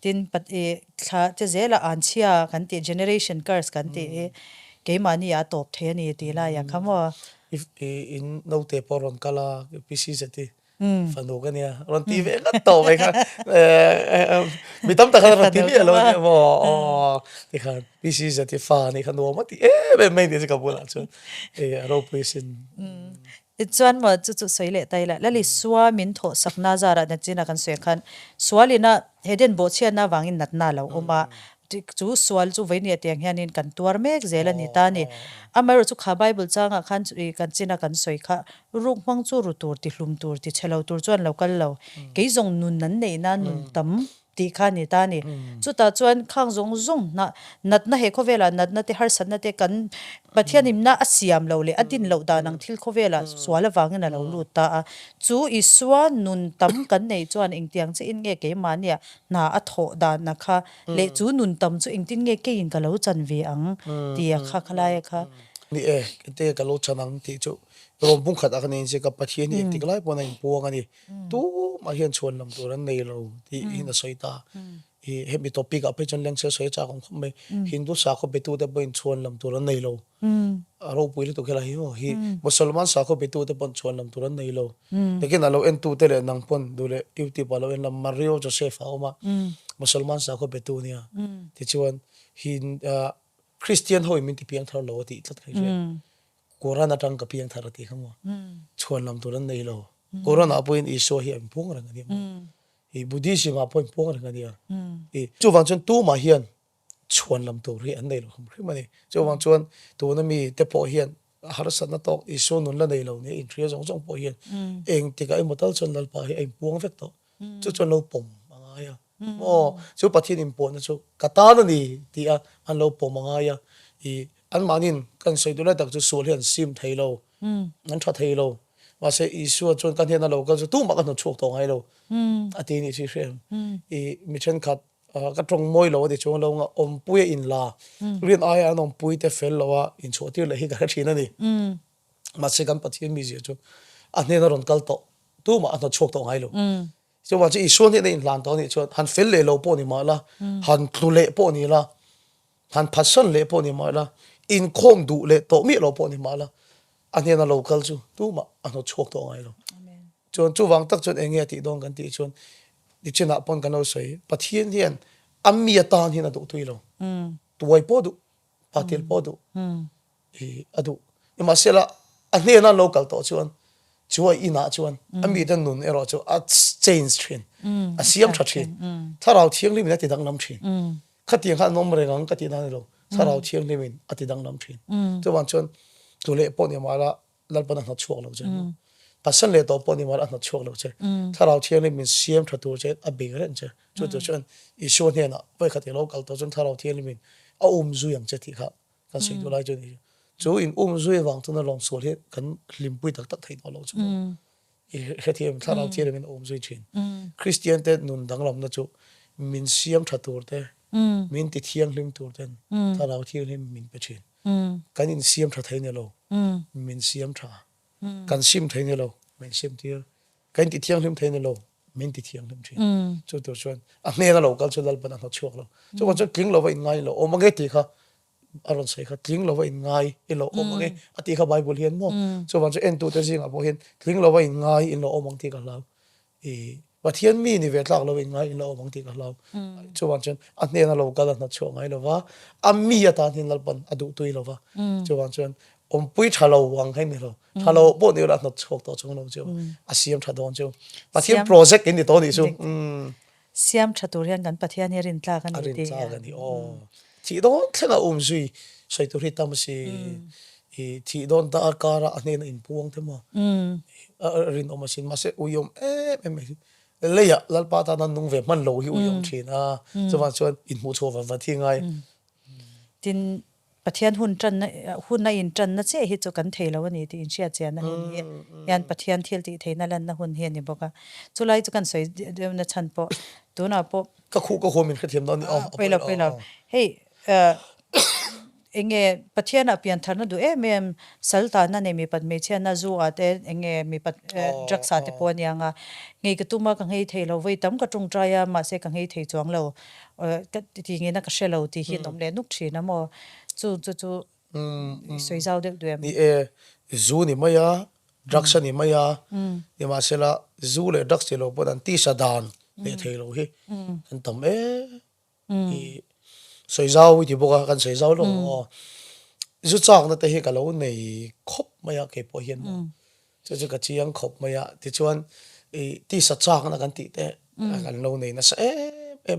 tin pat e thla te zela an chia kan ti generation curse kan ti ke mani ya top the ni ti la ya khamo if in no te poron kala pc zati fanu kan ya ron ti ve ka to ve kha mi tam ta kha ron ti lo ni mo ti kha pc zati fa ni kha no ma ti be mai de ka bola chu ro pisin chuan ma chu chu soile taila lali swa min tho sakna zara na china kan se khan swalina heden bo chia na wangin natna lo oma chu swal chu veini ateng hianin kan tuar mek zela ni ta ni amaro chu kha bible changa khan chu kan china kan soi kha ruk mang chu ru tur ti hlum tur ti chelo tur chuan lokal lo ke zong nun nan nei na nun tam ti kha ni ta ni chu ta chuan khang zong zong na nat na he khovela nat na te har san na te kan pathianim na asiam lo le adin lo da nang thil khovela swala wangin a lo lu ta chu iswa nun tam kan nei chuan ingtiang che in nge ke mania na a tho da na kha le chu nun tam chu ingtin nge ke in ka lo chan ve ang ti kha khala kha ni te ka lo chanang ti chu rom bung khat akani je ka pathian ni ti klai pona in puang ani tu ma hian chon lam tur an nei lo ti in a soita hi hemi topic a pe chon leng se soi cha kong khome hindu sa kho betu te boin chuan lam tur nei lo aro pui tu khela hi ho hi musulman sa kho betu te pon chuan lam tur nei lo lekin alo en tu te le nang pon dule youtube alo en lam mario joseph ma musulman sa kho betu nia ti chuan hin christian hoi min ti piang thar lo ti tlat khai je Quran atang ka piang thar ti khamo chuan lam tur nei lo Quran a point iso hi am pung rang ani i buddhism a point pung rang ani i chu wang chun tu ma hian chuan lam tur ri an nei lo kham mani chu wang chuan tu na mi te po hian har san na tok iso nun la nei lo ni in thria jong jong po hian eng ti ka i motal chon lal pa hi ai puang vek to chu chon lo pom anga ya o chu pathin in po na chu kata na ni ti a an lo pom anga ya i an manin kan sei du la tak chu sol hian sim thei lo an tha thei lo wa se isu chon kan hian lo kan chu tu ma kan chok to ngai lo ati ni chi frem i mi chen khat ka trong moi lo de chong lo nga om pui in la rian ai an om pui te fel lo wa in chotir le hi ka thina ni ma se kan pathian mi je chu a ne na ron kal to tu ma an chok to ngai lo so wa chi isu ni in lan to ni chu han fel le lo po ni ma la han tlu le po ni la han phasan le po ni ma la in khom du le to mi lo po ni ma la a ne na local chu tu ma an chok to ngai lo chon chu wang tak chon enge ti dong kan ti chon di chena pon kan soi pathian hian ammi atan hin adu tuilo tuai podu patil podu e adu ima sela ane na local to chuan chuai ina chuan ammi dan nun ero chu a change thin a siam tha thin tharau thiang lim na ti dang nam thin khatiang kha nom re gang ka ti na lo tharau thiang limin ati dang nam thin chu wan chon tule pon ya mala lalpan na chuak lo chen pasan le to pon ni mar an chuak lo che tharau thiang le min siam thatu che a big ren che chu chu chon I so ne na pai khati local to chon tharau thiang le min a zu yang che ti kha kan sing do lai chu ni chu in zu wang tu na long so le kan limpui tak tak thai do lo chu I khati tharau thiang le min zu chin christian te nun dang lam na chu min siam thatu te min ti thiang lim tur ten tharau thiang le min pe chin kan in siam tha thai ne lo min siam tha kan sim thai ne lo min sim tir kan ti thiang lim thai ne lo min ti thiang lim thin chu to chuan a hne na lo kal chu lal pan a chuak lo chu wan chu kling lo in ngai lo o mangai ti kha aron sai kha kling lo in ngai i lo o mangai ati kha bible hian mo chu wan chu en tu te jing a bo hian kling lo in ngai in lo o mang ti ka lo e pathian mi ni ve tlak lo in ngai in lo o mang ti ka lo chu wan chen a hne na lo kal na chuak ngai lo wa a mi ata hin lal pan adu tui lo wa chu wan chen om pui thalo wang hai mi lo thalo bo ni ra na chok to chung lo chu asiam thadon chu pathian project in to ni chu siam thatur hian kan pathian he rin tla kan ni arin ti cha ga ni o chi don thena zui sai tu ri tam si I chi don ta kara ane na in puang te ma rin o masin ma se uyom le ya lal pa ta nan nung ve man lo hi uyom thina chuan chuan in mu cho va thi ngai tin pathian hun na in tran na che hi chu kan thei lo ani ti in sia chen na hi yan pathian thil ti theina lan na hun he ni boka chulai chu kan soi na chan po tu na po ka khu min khathiam don ni pela hey enge pathian apian tharna du mem salta na ne mi pat me chen na zu ate enge mi pat drug sa te pon yanga ngei ka tuma ka ngei thei lo wei tam ka tung traya ma se ka ngei thei chuang lo ka ti nge na ka shelo ti hi nom le nuk thina mo chu soi zau de du ni zu ni maya drugs ni maya ni ma sela zu le drugs te lo pon an ti sadan le thei lo hi an tam I soi zau wi ti boka kan soi zau lo zu chak na te hi ka lo nei khop maya ke po hian chu ka chiang khop maya ti chuan ti sa chak na kan ti te kan lo nei na sa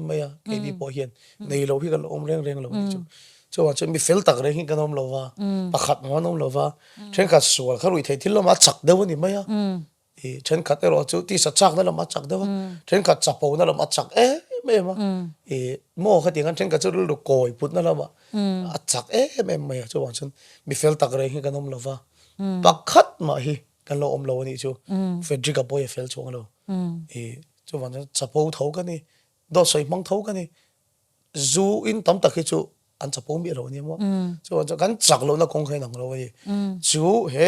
maya ke bi po hian nei lo hi kan om reng lo ni chu chu wa chu mi fel tak re hi kan om lo wa pakhat ma nom lo wa then ka sual kha rui thei thil lo ma chak de ni maya then ka te ro chu ti sa chak na lo ma chak de wa then ka chapo na lo ma chak ma mo kha tingan then ka chu lu koi put na lo ma a chak ma ya chu wa chun mi fel tak re hi kan om lo wa pakhat ma hi kan lo om lo ni chu fedrika boy fel chung lo chu wa chapo tho ka ni do soi mang tho ka ni zu in tam tak hi chu an chapo mi lo ni mo chu wa kan chak lo na kong khai nang lo ni chu he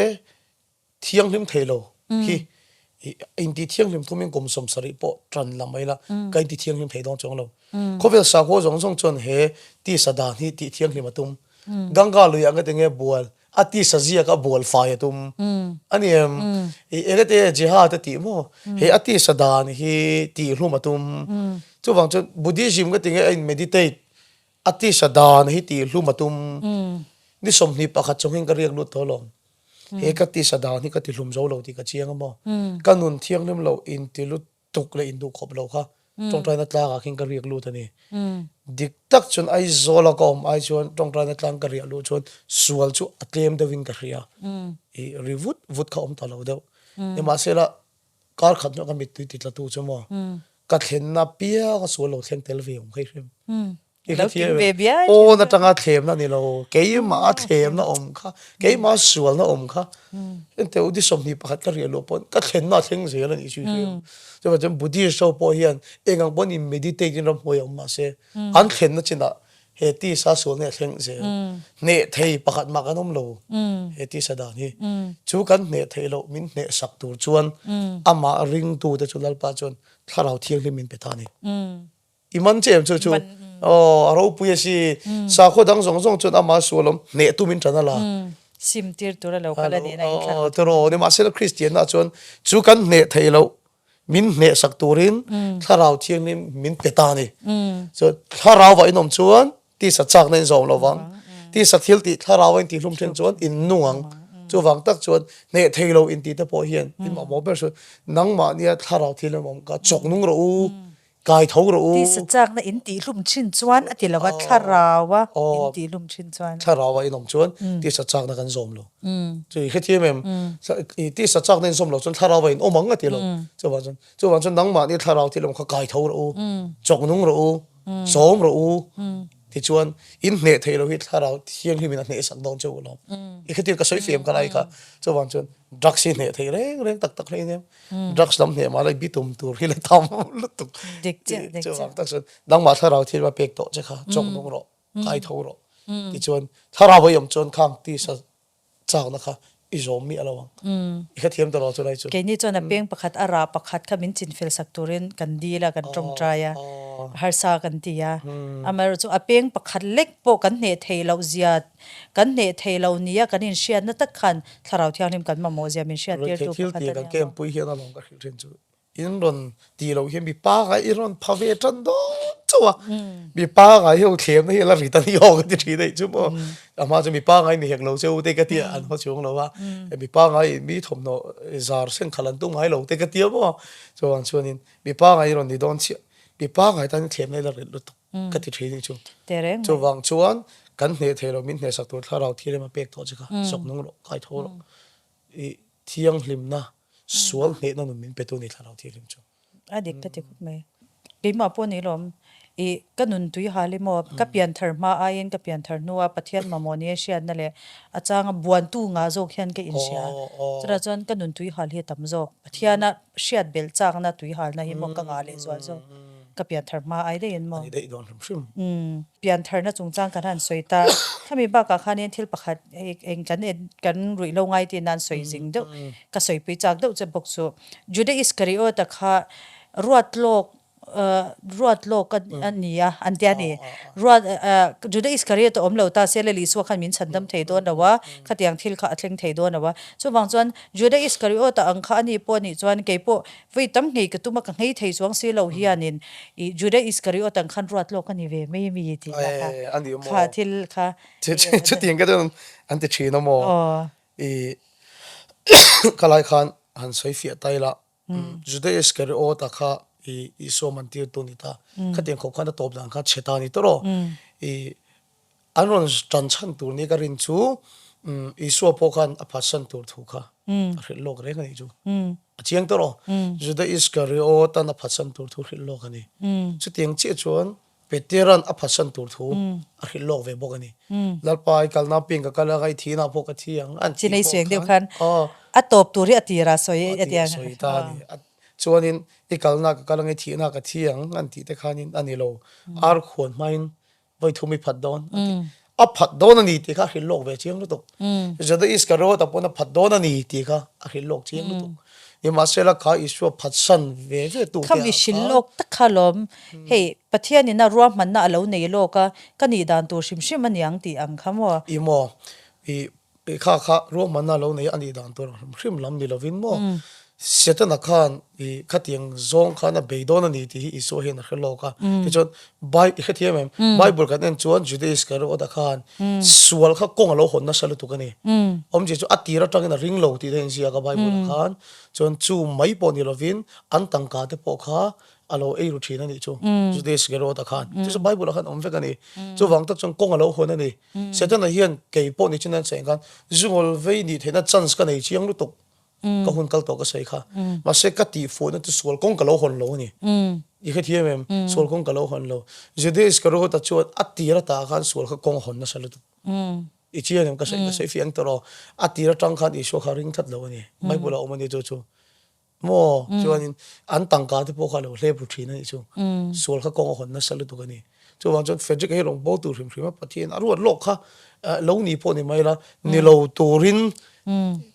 thiang lim thei lo hi in ti thiang lim thumin kum som sari po tran lamai la kai ti thiang lim theidong chong lo khovel sa ko jong jong chon he ti sadan hi ti thiang lim atum ganga lu yang te nge bual ati sajia ka bual fa ya tum ani egate jihad ti mo he ati sadan hi ti hlum atum chu wang chon buddhism ka tinge in meditate ati sadan hi ti hlum atum ni som ni pakhat chong hing ka riak lu tholom he ka ti sadan hi ka ti hlum zo lo ti ka chiang mo kanun thiang lim lo in ti lu tuk le in du khop lo kha tong trai na tla ka king ka riak lu ta ni dik tak chun ai zola kom ai chon tong trai na tlang ka riak lu chon sual chu atlem de wing ka ria e rivut vut kha om ta lo do e ma se la kar khat no ka mit ti tla tu chu mo ka thlen na pia ka sual lo thleng tel ve om khai rim lo king ve bia o na tanga them na ni lo ke ma them na om kha ke ma sual na om kha ente udi som ni pakhat ka rialo pon ka thlen na thleng ze la ni chu so jam buddhist so po hian engang pon in meditating ram hoi om ma se an thlen na china he ti sa so ne thleng ze ne thei pakhat ma kanom lo he ti sa da ni chu kan ne thei lo min ne sak tur chuan ama ring tu te chulal pa chon tharau thiang limin petani iman chem chu chu aro puya si sa kho dang zong zong chun ama sualom ne tu min chana la sim tir tur lo kala ni na in thla tero ne ma se christian na chon chu kan ne thailo min ne sak turin tharau thiang ni min petani so tharau wa inom chuan ti sa chak nen zong lo wang ti sa thil ti tharau in ti hlum thlen chuan in nuang chu wang tak chuan ne thailo in ti te po hian in ma mo ber chu nang ma nia tharau thilem om ka chok nung ro u kai thau ro u ti sa chak na in ti hlum chin chuan ati lawa tharawa in ti hlum chin chuan tharawa inom chuan ti sa chak na kan zom lo chu he thi mem ti sa chak nen zom lo chuan tharawa in omang ati lo chu wan chuan nang ma ni tharau thilem kha kai thau ro u chok nung ro u som ro u ti chuan in ne thailo hi tharau thiang hi min ne sak dong chu lo I khatir ka soi fem ka lai ka chu wan chuan drugs ne thei reng reng tak tak rei nem drugs lam ne ma lai bitum tur hi la tam lu tuk dik che chu wang tak chuan nang ma tharau thil ma pek to che kha chok nung ro kai thau ro ti chuan tharau yom chuan khang ti sa chak na kha I zom mi alawang I khathiam to ro chu lai chu ke ni chuan a peng pakhat ara pakhat kha min chin fel sak turin kan dila kan tong traya har sa kan tia amar chu a peng pakhat lek po kan ne theilo ziat kan ne theilo nia kan in shiat na tak khan tharau thiang lim kan ma mo zia min shiat tir tu thil pakhat ti kan kem pui hian along ka thil chu in ron ti lo hian bi pa ga I ron phave tan do chuwa bi pa ga hiu thlem na hi la ri tan hi ho ka ti dei chu mo ama chu mi pa ga ni hek lo cheu te ka ti an ho chung lo wa bi pa ga mi thom no zar sen khalan tu ngai lo te ka ti mo chu an chuanin bi pa ga I ron ni don chi bi pa ga tan thlem na la ri lu tu ka ti thei ni chu tereng chu wang chuan kan ne thelo min ne sak tur tharau thile ma pek to chaka sok nung ro kai tho ro I thiang hlim na sual ne na min petu ni tharau thilim chu adik ta ti khut me ke ma po ni lom e kanun tui halimo ka pian thar ma ain ka pian thar nuwa pathian mamoni shian na le achanga buan tu nga zo khian ke insha chara chon kanun tui hal hi tam zo pathiana shiat bel chang na tui hal na hi mo ka nga le zo zo ka pian thar ma ai de in mo ni dei don shim pian thar na chung chang kan han soita thami ba ka khanin thil pakhat eng kan rui lo ngai ti nan soi jing do ka soi pi chak do che bok chu jude is kari o ta kha ruat lok ania antiani ruat jude is kari to omlo ta sele li so khan min chandam thei do na wa khatiang thil kha athleng thei do na wa chu wang chuan jude is kari o ta ang kha ani po ni chuan ke po voi tam ngei ka tuma ka ngei thei chuang se lo hianin I jude is kari o tang khan ruat lok ani ve me mi ti ani mo kha thil kha chu tiang ka don ante chino mo I kalai khan han soi fi tai la jude is kari o ta kha I so man tir tu ni ta khatiang khop khan top dang kha cheta ni to ro I anon chan chan tur ni ka rin chu I so po khan a phasan tur thu kha ril lok re ngai chu a chiang to ro juda is kari o ta na phasan tur thu ril lok ani chu tiang che chuan veteran a phasan tur thu a ril lok ve bok ani lalpai kalna ping ka kala gai thina po ka thiang an chi nei sueng deu khan a top turi atira soi atiang soi ta ni chuanin ikalna ka kalangai thina ka thiang an ti te khanin ani lo ar khon main voi thumi phat don a phat don ani ti kha hil lok ve chiang lu to jada is ka ro ta pona phat don ani ti kha a hil lok chiang lu to ni ma se la kha isu phatsan ve tu kham i shin lok tak khalom hey pathian ina ruam man na alo nei loka kani dan tur shim shim aniang ti ang khamo imo i kha ro manna lo nei ani dan to hrim lam ni lovin mo setana khan i khatiang zong khana beidon ani ti hi so hen khelo ka ti chon bai i khathiam em bible kan en chuan judaism ka ro da khan sual kha kong lo hon na salu tu kani om je chu atira tang na ring lo ti den sia ka bible khan chon chu mai po ni lovin an tang ka te po kha alo ei ru thina ni chu judaism ka ro da khan ti so bible khan om ve kani chu wang ta chong kong lo hon ani setana hian ke po ni chunan cheng kan zungol ve ni thena chance ka nei chiang lu tok ka hun kal to ka sai kha ma se ka ti fo na tu sol kong ka lo hon lo ni i kha thiam em sol kong ka lo hon lo judaism ka ro ta chuan atira ta khan sol kha kong hon na salu tu i chiang em ka sai fiang to ro atira tang khan i so kha ring that lo ni mai bula o mani chu mo chuan an tang ka te po kha lo le pu thina ni chu sol kha kong hon na salu tu ka ni chu wang chuan fedrik he long bo tu hrim hrim pa thien aru lok kha lo ni po ni mai la ni lo turin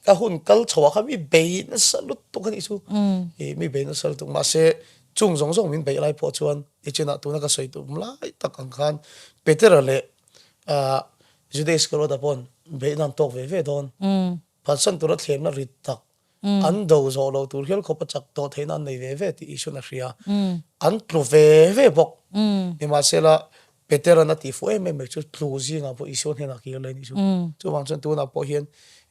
ka hun kal chawa kha mi be na salut to kan isu mi be na salut ma se chung zong zong min be lai po chuan e chena tu na ka soi tu lai tak ang khan petera le judaism ko da pon be nan tok ve don pasan tu ra thlem na rit tak an do zo lo tur hel kho pa chak to theina nei ve ti isu na ria an tru ve bok ni ma se la petera na ti fu em chu tluzi nga po isu he na ki le ni chu wang chan tu na po hian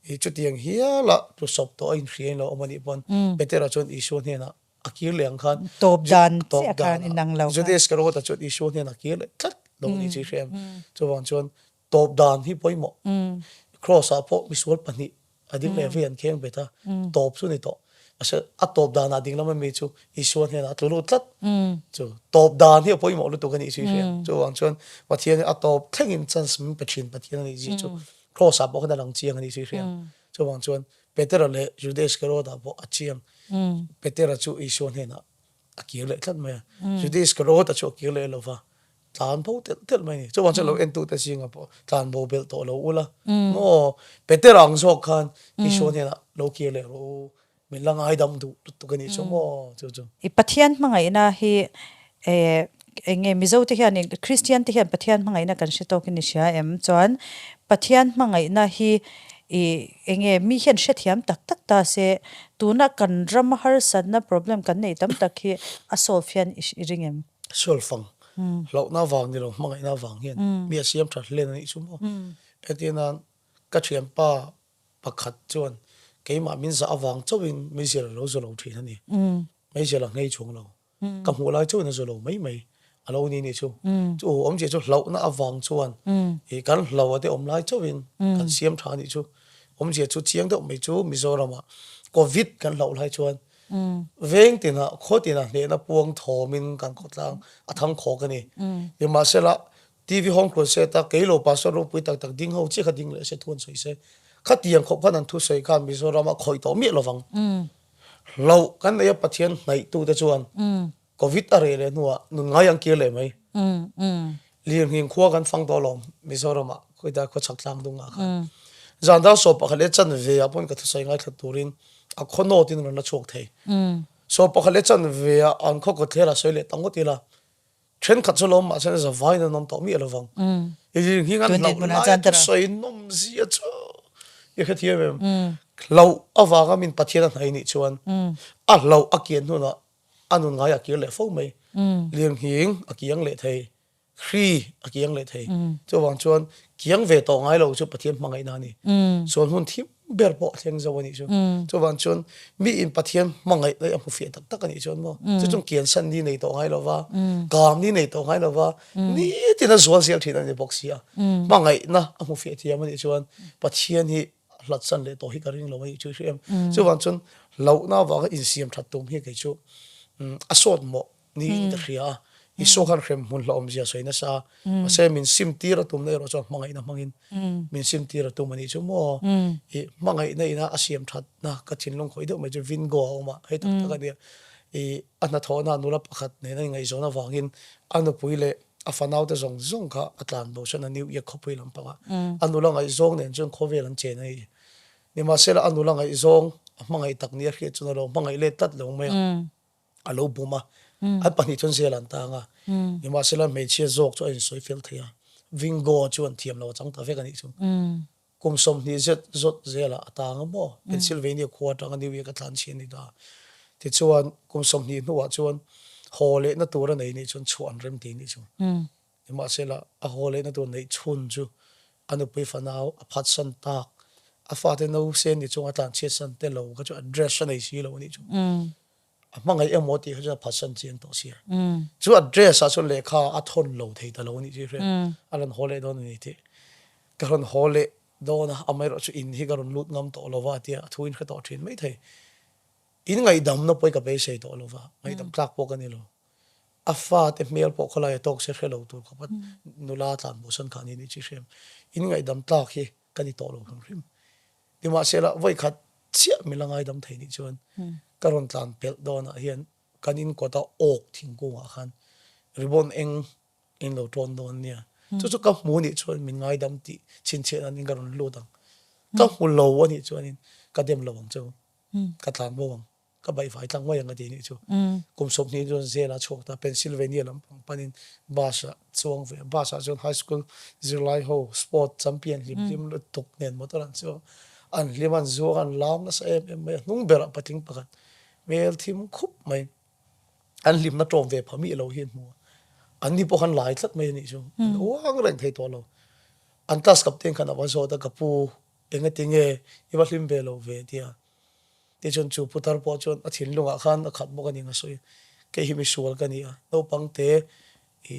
i chu tiang hia la tu sop to in hrian lo omani pon petera chon isu he na akir leng khan top dan se khan inang lo judaism ka ro ta chon isu he na ki le tat lo ni chi hrem chu wang chon top dan hi poimo cross a po miswal pani ading le vian kheng beta top chu ni to asa a top dan ading lam me chu isu he na tlu tlat chu top dan hi poimo lu to kan isu hrem chu wang chon pathian a top thengin chance min pathin pathian ni ji chu cross up ko da lang chiang ani si riam chu wang chuan petera le judaism ka ro da bo achiam petera chu ison hena akir le tlat me judaism ka ro ta chu akir le lova tan bo tel mai ni chu wang chuan lo en tu ta singa po tan bo bel to lo ula mo petera ang zo khan ison hena lo ki le ro min lang ai dam du tu kani chu mo chu i pathian mangai na hi e enge mizo te hian christian te hian pathian mangai na kan she to kin sia em chuan pathian mangai na hi i enge mi hian she thiam tak tak ta se tuna kan ram har san na problem kan nei tam tak hi a solve hian ringem solfang lo na wang ni lo mangai na wang hian mi asiam thar len ni chu mo etina ka thiam pa pakhat chuan keima min za awang chawin mi zel lo zo lo thina ni mai zel ngei chung lo ka mu lai chu na zo lo mai alo ni chu chu om je chu lo na awang chuan e kan lo ate om lai chawin kan siam tha ni chu om je chu chiang do mai chu mizorama covid kan lo lai chuan veng tina khotina le na puang thomin kan khotlang athang kho kani e ma sela tv home close se ta keilo pastor ro pui tak tak ding ho che kha ding le se thun soi se khatiang khop kan thu sei kan mizorama khoi to mi lovang lo kan le pathian nai tu te chuan covid are le nuwa nu ngayang ki le mai liang hing khwa kan phang to lom mizorama khoida kho chaklang dunga kha zanda so pakhale chan ve apon ka thusai ngai thaturin a khono tin na chok thei so pakhale chan ve an kho ko thela soile tangotila thren khat cholom ma chen za vai na nom to mi lovang e hi ngan la soi nom zia cho e khathia mem lo awaga min pathian nai ni chuan a lo akian nu na anun ngai akir le fo mai liang hing akiang le thei khri akiang le thei cho wang chuan kiang ve to ngai lo chu pathian mangai na ni son hun thim ber po theng zawani chu cho wang chuan mi in pathian mangai lai amu fe tak tak ani chuan mo chu chung kian san ni nei to ngai lo wa kam ni nei to ngai lo wa ni tina zual sial thina ni boxia mangai na amu fe thiam ani chuan pathian hi hlat san le to hi karing lo mai chu em chu wang chuan lo na wa in siam that tum hi ke chu asot mo ni ta khria i so khan khrem mun la om zia soina sa ase min sim tira tum nei ro cho mangai na mangin min sim tira tum ani chu mo i mangai nei na asiam that na ka chin long khoi do mai chu vin go ma he tak tak ani i ana thona nula pakhat ne na ngai zona wangin anu puile afanau te zong zong kha atlan bo chana new ye khopui lam panga anu la ngai zong nen chung khove lan che nei ni ma sela anu la ngai zong mangai tak nia khia chuna lo mangai le tat lo mai alo buma Mm. at pani chon zealan ta nga ima sela me chia zok cho in soi fel thia vingo chuan thiam lo chang ta ve kan chu kum som ni zet zot zela atanga mo Pennsylvania quarter nga niwi ka tlan chin ni da ti chuan kum som ni nuwa chuan hole na tura nei ni chun chuan rem ti ni chu ima sela a hole na tur nei chun chu anu pui fanau a phat san tak a fa te no sen ni chung atlan che san te lo ka chu address nei si lo ni chu mangai emoti kha phasan chen to sia chu address a chu lekha a thon lo thei ta lo ni ji re alan hole don ni ti karon hole don amero chu in hi karon lut ngam to lova tia thuin kha to thin mai thei in ngai dam no poi ka be sei to lova ngai dam tlak po ka ni lo afa te mel po khola tok se khelo tur khapat nula tan bo san khani ni chi shem in ngai dam tlak hi kani to lo kham rim dima sela voi khat chia milangai dam thei ni chuan karon tlan pel don a hian kanin kota ok thingku a khan ribon eng in lo ton don nia chu ka mu ni chuan min ngai dam ti chin che an in karon lo dang ka mu lo ani chuan in ka dem lo wang chu ka tlan bo wang ka bai fai tlang wai ang ati ni chu kum sop ni don zela chok ta Pennsylvania lam panin basha chuang ve basha chuan high school zirlai ho sport champion lim lo tuk nen motoran chu an liman zo an lam na sa em me nung bera pating pakat mel thim khup mai an lim na trom ve phami lo hian mu an ni po khan lai tlat mai ni chu wang reng thei to lo an tas kap ten khan awa zo ta kapu enga tinge iwa lim ve lo ve tia te chon chu putar po chon a thin lunga khan a khat mo kan inga soi ke hi mi sual kan ia no pang te e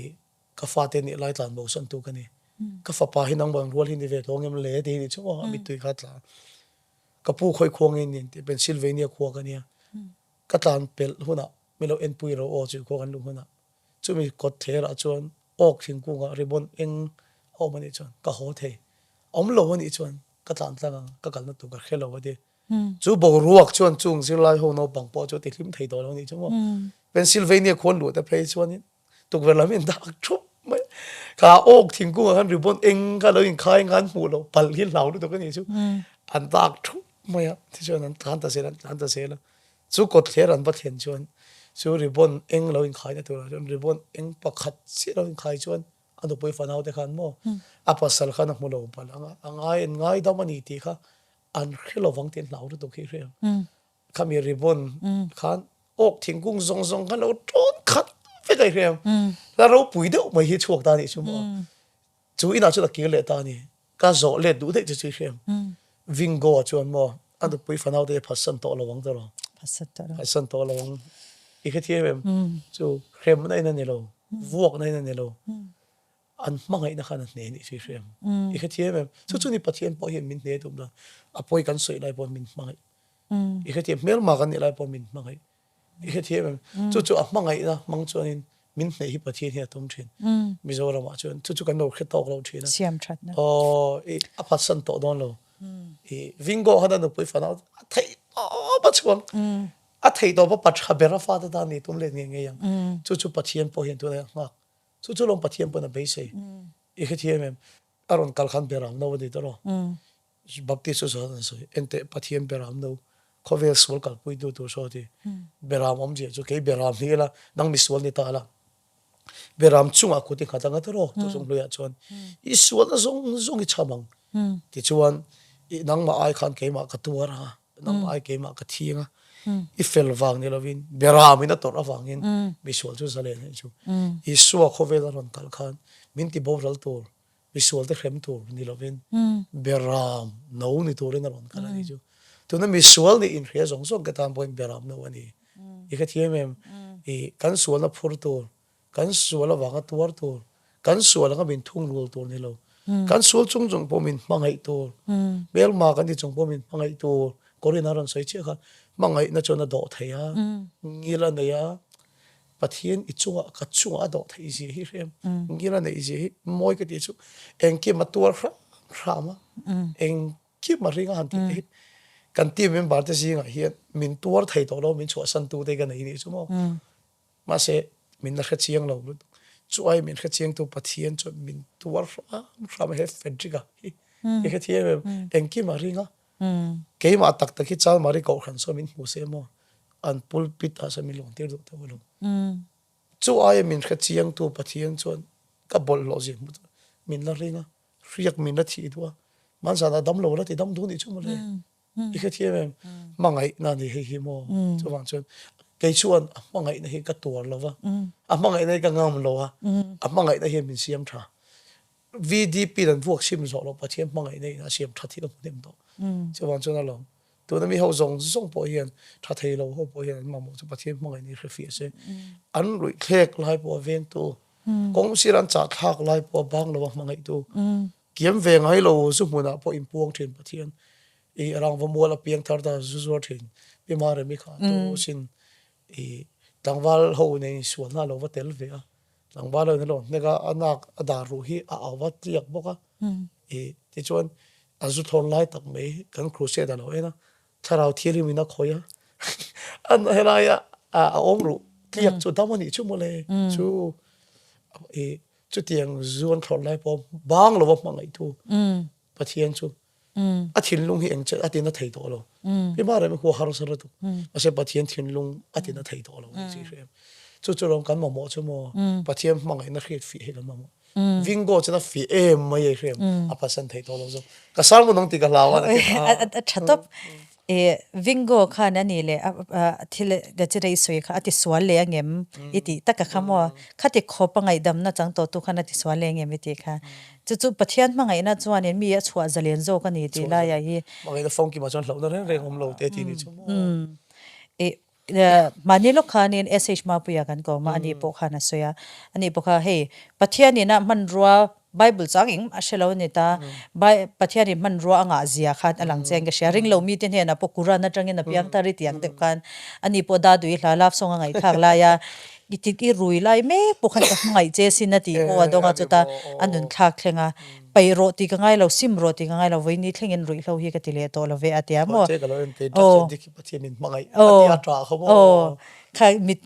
ka fa te ni lai tlan bo san tu kan ni ka fa pa hinang bang rual hin ve thong em le te ni chu mi tui khat la kapu khoi khong in te Pennsylvania kho kan ia ka tlan pel huna milo en pui ro o chu ko kan lu huna chu mi kot thera chuan ok thing ku nga ribon eng o mani chuan ka ho the om lo ni chuan ka tlan tlang ka kal na tu ka khelo wa de chu bo ruak chuan chung zirlai ho no pang po chu ti hlim thei to lo ni chu mo Pennsylvania khon lu ta phei chuan in tuk vela min dak thup mai ka ok thing ku nga ribon eng ka lo in khai ngan mu lo pal hi lau lu to ka ni chu an dak thup mai a ti chuan an tlan ta se la chu kot thler an ba thlen chuan chu ribon eng lo in khai na tu chuan ribon eng pakhat si lo in khai chuan anu poi fanau te khan mo apa sal khan mu lo pal ngai da mani ti kha an khilo wang ten lau to ki re khami ribon khan ok thingkung zong khan lo ton khat fe dai re la ro pui de mai hi chuak ta ni chu mo chu ina chu ta ki le ta ni ka zo le du de chu chi vingo chuan mo anu poi fanau te phasan to lo wang to lo phasan to lo wang i kha thiam chu khrem nai na ni lo vuak nai na ni lo an mangai na khan ne ni chi hrem i kha thiam chu ni pathian po hi min ne tum da apoi kan soi lai pon min mangai i kha thiam mel ma kan ni lai pon min mangai i kha thiam chu a mangai na mang chuan in min nei hi pathian hi tum thin Mizoram a chuan chu kan no khe tok lo thina siam that na o e a phasan to don lo e vingo hada no poi fanau thei o ba chuang a thei to pa patha bera fa da ni tum le nge yang chu pathian po hian tu na ngak chu long pathian po na be sei e khe thiam aron kal khan beram no de to ro bhakti so so ente pathian beram no khovel sol kal pui du tu so ti beram om je chu ke beram ni la nang mi sol ni ta la beram chunga ko ti khata nga to ro to song loya chon I sual na zong I chamang ti chuan I nang ma ai khan ke ma ka tuara nang ma ai ke ma ka thianga I fel wang ni lovin beram ina tor awangin mi sual chu sale ni chu I suwa khovel ron kal khan min ti boral tor mi sual te khrem tor ni lovin beram no ni torin ron kala ni chu tu na mi sual ni in hria zong ka tam point beram no ani I ka thiam I kan sual na phur tor kan sual la wanga tuar tor kan sual nga min thung rul tor ni lo kan sual chung po min mangai tor bel ma kan ti chung po min mangai tor korin aron soi che kha mangai na chona do theya ngila na ya pathian I chunga ka chunga do thei ji hi rem ngila na ji moi ka ti chu eng ki ma tuar rama eng ki ma ringa han ti kan ti men bar te si nga hian min tuar thei to lo min chu san tu te kan nei ni chu mo ma se min na kha chiang lo chu ai min kha chiang tu pathian chu min tuar from he fedriga hi kha thiam eng ki ma ringa ke ma tak tak hi chal mari ko khan so min mu se mo an pulpit a sa mi long tir do ta lo chu ai min kha chiang tu pathian chuan ka bol lo ji min la ringa riak min la thi do man sa na dam lo la ti dam du ni chu mo le i kha thiam em mangai na ni hi mo chu wang chuan ke chuan mangai na hi ka tur lo wa mangai na ka ngam lo wa mangai na hi min siam tha VDP dan vuak sim zo lo pathian mangai nei na siam tha thi lo dem do chu wang chuan lo tu na mi ho zong zong po hian tha thei lo ho po hian ma mo chu pathian mangai nei khre fi se an rui khlek lai po veng tu kong siran cha thak lai po bang lo mangai tu kiam ve ngai lo su muna po impuang thin pathian e rang va mola piang thar da zu zo thin pi ma re mi kha to sin e tangwal ho nei sual na lo va tel ve a tangwal lo lo nega anak ada ru hi a awat liak boka e ti chuan azu thon lai tak mai kan crusade da lo ena tharau thiri mi na khoya an helaya a omru liak chu damani chu mole chu e chu tiang zuan thon lai po bang lo wa mangai tu pathian chu a thin lung hi eng che atina thei to lo pi ma re me ho har sar tu ase pathian thin lung atina thei to lo chi rem chu chu rom kan mo mo chu mo pathian mangai na khret fi he kan mo vingo chana fi em mai rem a pasan thei to lo zo ka sar mo nong ti ka lawa na a thatop vingo khan ani le thil ga chirei soi kha ati swal le angem iti taka khamo khati khopa ngai dam na chang to tu khan ati swal le angem iti kha chu chu pathian mangai na chuan en mi a chhuwa zalen zo ka ni ti la ya hi mangai da phong ki ma chon lo na re ngom lo te ti ni chu mo e manilo khanin sh ma puya kan ko ma ani po khana soya ani po kha he pathian ina manrua bible changing ashelo ni ta bai pathian ni manrua anga zia khat alang cheng ga sharing lo mi ten he na po quran na tangin na piang tari tiang te kan ani po da dui hla laf songa ngai thak la ya ki rui lai me po khan ka ngai che sinati po adonga chuta anun thak thlenga pai ro ti ka ngai lo sim ro ti ka ngai lo voini thlengin rui lo hi ka ti le to lo ve atia mo che ka lo en te dik pathian min mangai ati atra kho mo kha mit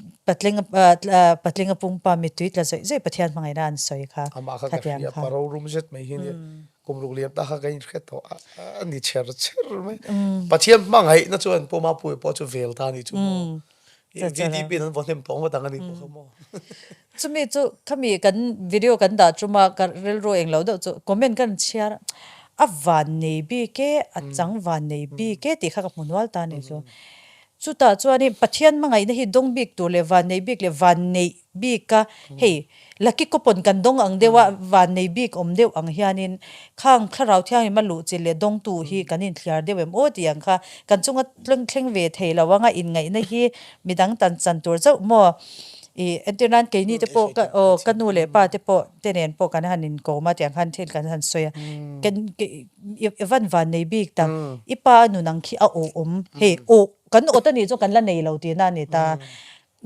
patlinga pungpa mi tuit la zoi zoi pathian mangai ran soi kha ama kha ka ya paro room jet mai hi ni kum ru liam ta kha ka in khet to ani cher me pathian mangai na chuan po ma pu po chu vel ta ni chu mo VDP nan votem to ma tangani ko mo chumi chu khami kan video kan da chuma ka rel ro eng lo do chu comment kan share a van nei bi ke a chang van nei bi ke ti kha ka munwal ta ni chu chuta chuani pathian mangai na hi dong bik tu le van nei bik le van nei bik ka hey laki ko pon kan dong ang dewa van nei bik om deu ang hianin khang kharau thiang ma lu chi le dong tu hi kanin thliar deu em o ti ang kha kan chunga thleng ve thei lawanga in ngai na hi midang tan chan tur chau mo e entenan ke ni te po ka o kanu le pa te po tenen po kan hanin ko ma tiang han thil kan han soya ken evan van nei bik ta ipa nu nang khi a o om he o kan o ta ni cho kan la nei lo ti na ni ta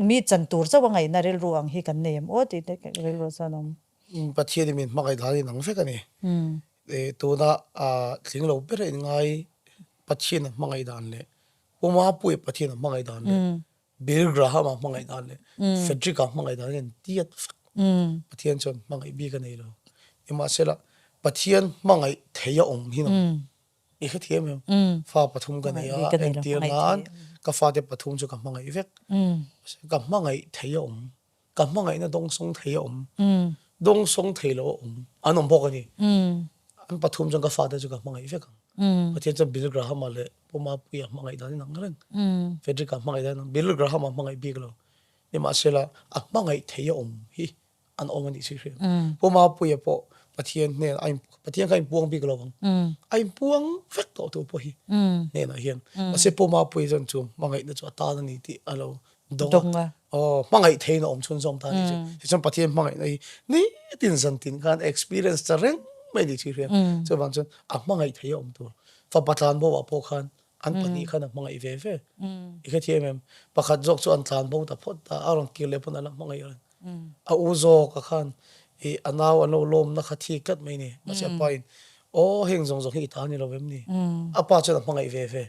mi chan tur chawa ngai na rel ruang hi kan nem o ti te rel ro sanom pathian min mangai dhari nang fe ka ni e to da a thling lo per ngai pathian mangai dan le uma pu pathian mangai dan le Bill Graham mangai dan le Frederick mangai dan le tiat pathian chon mangai bi ka nei lo ima sela pathian mangai theya om hi no e kha thiam fa pathum ka nei a en tir nan ka fa de pathum chu ka mangai vek ka mangai theya om ka mangai na dong song theya om dong song theilo om anom bo ka ni an pathum jang ka fa de chu ka mangai vek pathian chon Bill Graham le poma puya mangai dan nang ren Frederick mangai dan Bill Graham mangai bi ka lo ima sela a mangai theya om hi an omani si khre poma puya po pathian ne ai pathian kai puang bi glo bang ai puang vek to po hi ne na hian ase poma pui jon chu mangai na chu ta na ni ti alo donga mangai thein om chun som ta ni chu chon pathian mangai nei ni tin san tin kan experience ta reng mai ni chi khre chu bang chon a mangai thei om tu fa patlan bo wa po khan an pani khan mangai ve ve I kha thiam pakhat jok chu an tlan bo ta phot ta arong kile pon ala mangai a uzo ka khan e anaw ano lom na khathi kat mai ni ase pain o heng jong jong hi ta ni lo vem ni apa chu na mangai ve ve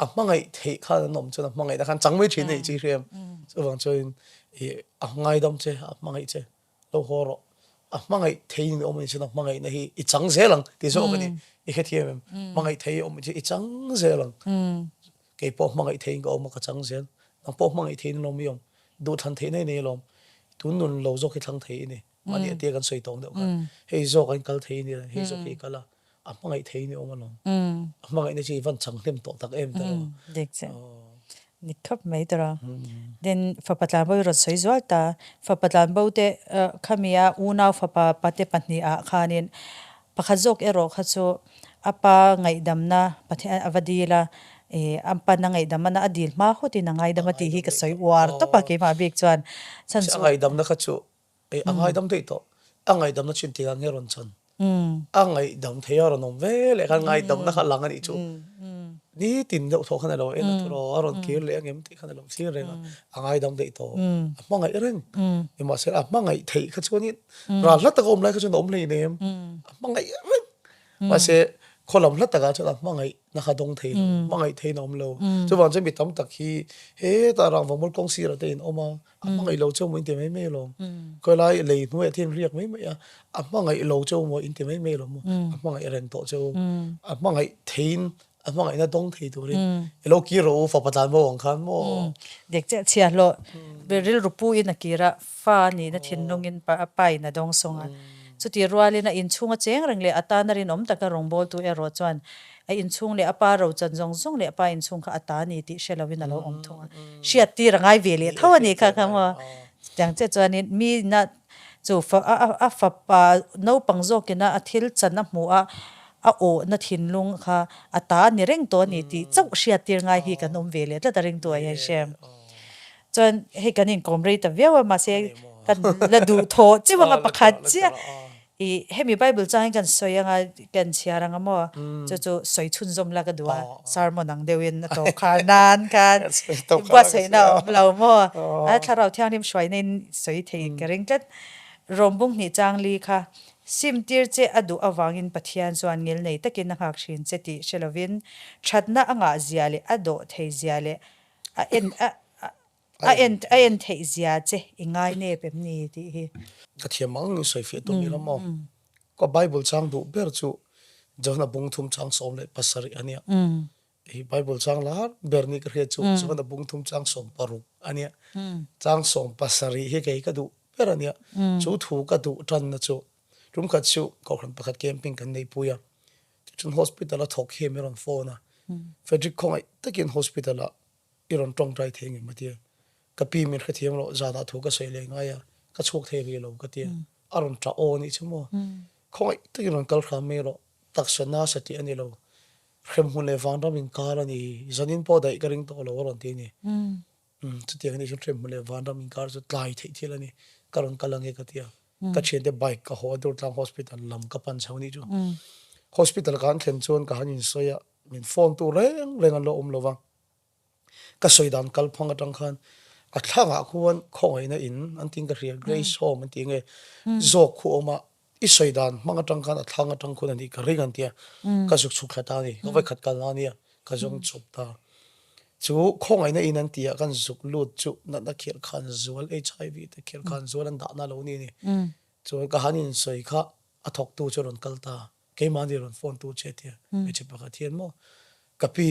a mangai thei kha nom chu na mangai da khan changmei thin nei chi rem chu wang chuin e a ngai dam che a mangai che lo horo mangai thein om ni chuna mangai na hi I chang zelang ti zo ka ni I khethiam mangai thei om chi I chang zelang ke po mangai thein ko om ka chang zel nang po mangai thein lom yom du than thein nei lom tun nun lo zo ki thang thei ni mani ate kan soi tong deuh ka hei zo kan kal thei ni hei zo ki kala mangai thei ni om lom mangai na chi van chang hlim to tak em ta dik che ni khap mai tara den fa patlan bo ro soi zwal ta fa patlan bo te khamia una fa pa pate patni a khanin pakhazok ero khachu apa ngai damna pathe avadila ampa na ngai damana adil ma khoti na ngai damati hi ka soi war to pa ke ma bik chuan chan chu angai dam na khachu angai dam dei to angai dam na chin ti ga ngeron chan angai dam thea ro nom ve le kan ngai dam na kha lang ani chu ni tin deuh tho khana lo en to aron ke le ngem ti khana lo si renga angai dam dei to mangai reng ema se mangai thei kha chu ni ra la ta kom lai kha chu nom le nem mangai reng ma se kholam la ta ga chu mangai na kha dong thei mangai thei nom lo chu wan chen bi tam tak hi he ta rang wa mol kong si ra te in oma mangai lo chu mo in te mai mai lo ko lai le nu e thiên riak mai mai mangai lo chu mo in te mai mai lo mo mangai reng to chu mangai thein mangai na dong thei tu ri lo ki ro fa patan mo ang khan mo dek che chia lo beril rupu in akira fa ni na thin nong in pa pai na dong songa chuti ruali na in chunga cheng rang le ata na rin om taka rong bol tu ero chuan ai in chung le apa ro chan jong jong le apa in chung kha ata ni ti shelawin alo om thunga shia ti rangai ve le thawani kha kha mo chang che chuan mi na chu fa a fa pa no pangzo kina athil chan na mu a o na thin lung kha ata ni reng to ni ti chau shia tir ngai hi kan om ve le ta ring to ai shem chuan he kanin komrei ta vewa ma se kan la du tho chiwanga pakhat chia hemi bible chang kan soyanga kan chiaranga mo chu soi chun zom la ka duwa sermon ang dewin to khanan kan wa sei na lo mo a tharau thiang nim shwai nen soi thei kering tat rombung ni chang li kha sim tir che adu awangin pathian chuan ngel nei takin na hak shin che ti shelovin thatna anga ziale ado thei ziale a en thei zia che ingai ne pem ni ti hi ka thiamang soi fi to mi lamo ko bible chang du ber chu jona bung thum chang som le pasari ania hi bible chang la ber ni kre chu jona bung thum chang som paru ania chang som pasari he kai ka du ber ania chu thu ka du tan na chu rum khat chu ko khran pakhat camping kan nei puya chun hospital a thok he meron phone frederick khongai takin hospital a iron tong trai theng matia kapi min khathiam lo zada thu ka sei le nga ya ka chok the ri lo ka tia aron tra o ni chumo khoi tiron kal kha me ro taksana sati ani lo khem hun le van ram in kar ani zanin po dai karing to lo ron ti ni chu ti ani khem hun le van ram in kar chu tlai thei thil ani karon kalang e ka tia ka chen de bike ka ho dur tlang hospital lam ka pan chawni chu hospital kan thlen chon ka hanin soya min phone tu reng reng an lo lo wang ka soidan kal phang atang khan a thlanga khuan khoi na in an ting ka ria grace home an ting e zok khu oma i soidan manga tang khan a thlanga tang khun ani ka ring an tia ka zuk chu khata ni ka vai khat kal na ni ka jong chup ta chu khoi na in an tia kan zuk lut chu na khir khan zual hiv te khir khan zual an da na lo ni ni chu ka hanin soi kha a thok tu churon kalta ke ma ni ron phone tu che tia me che pa thian mo kapi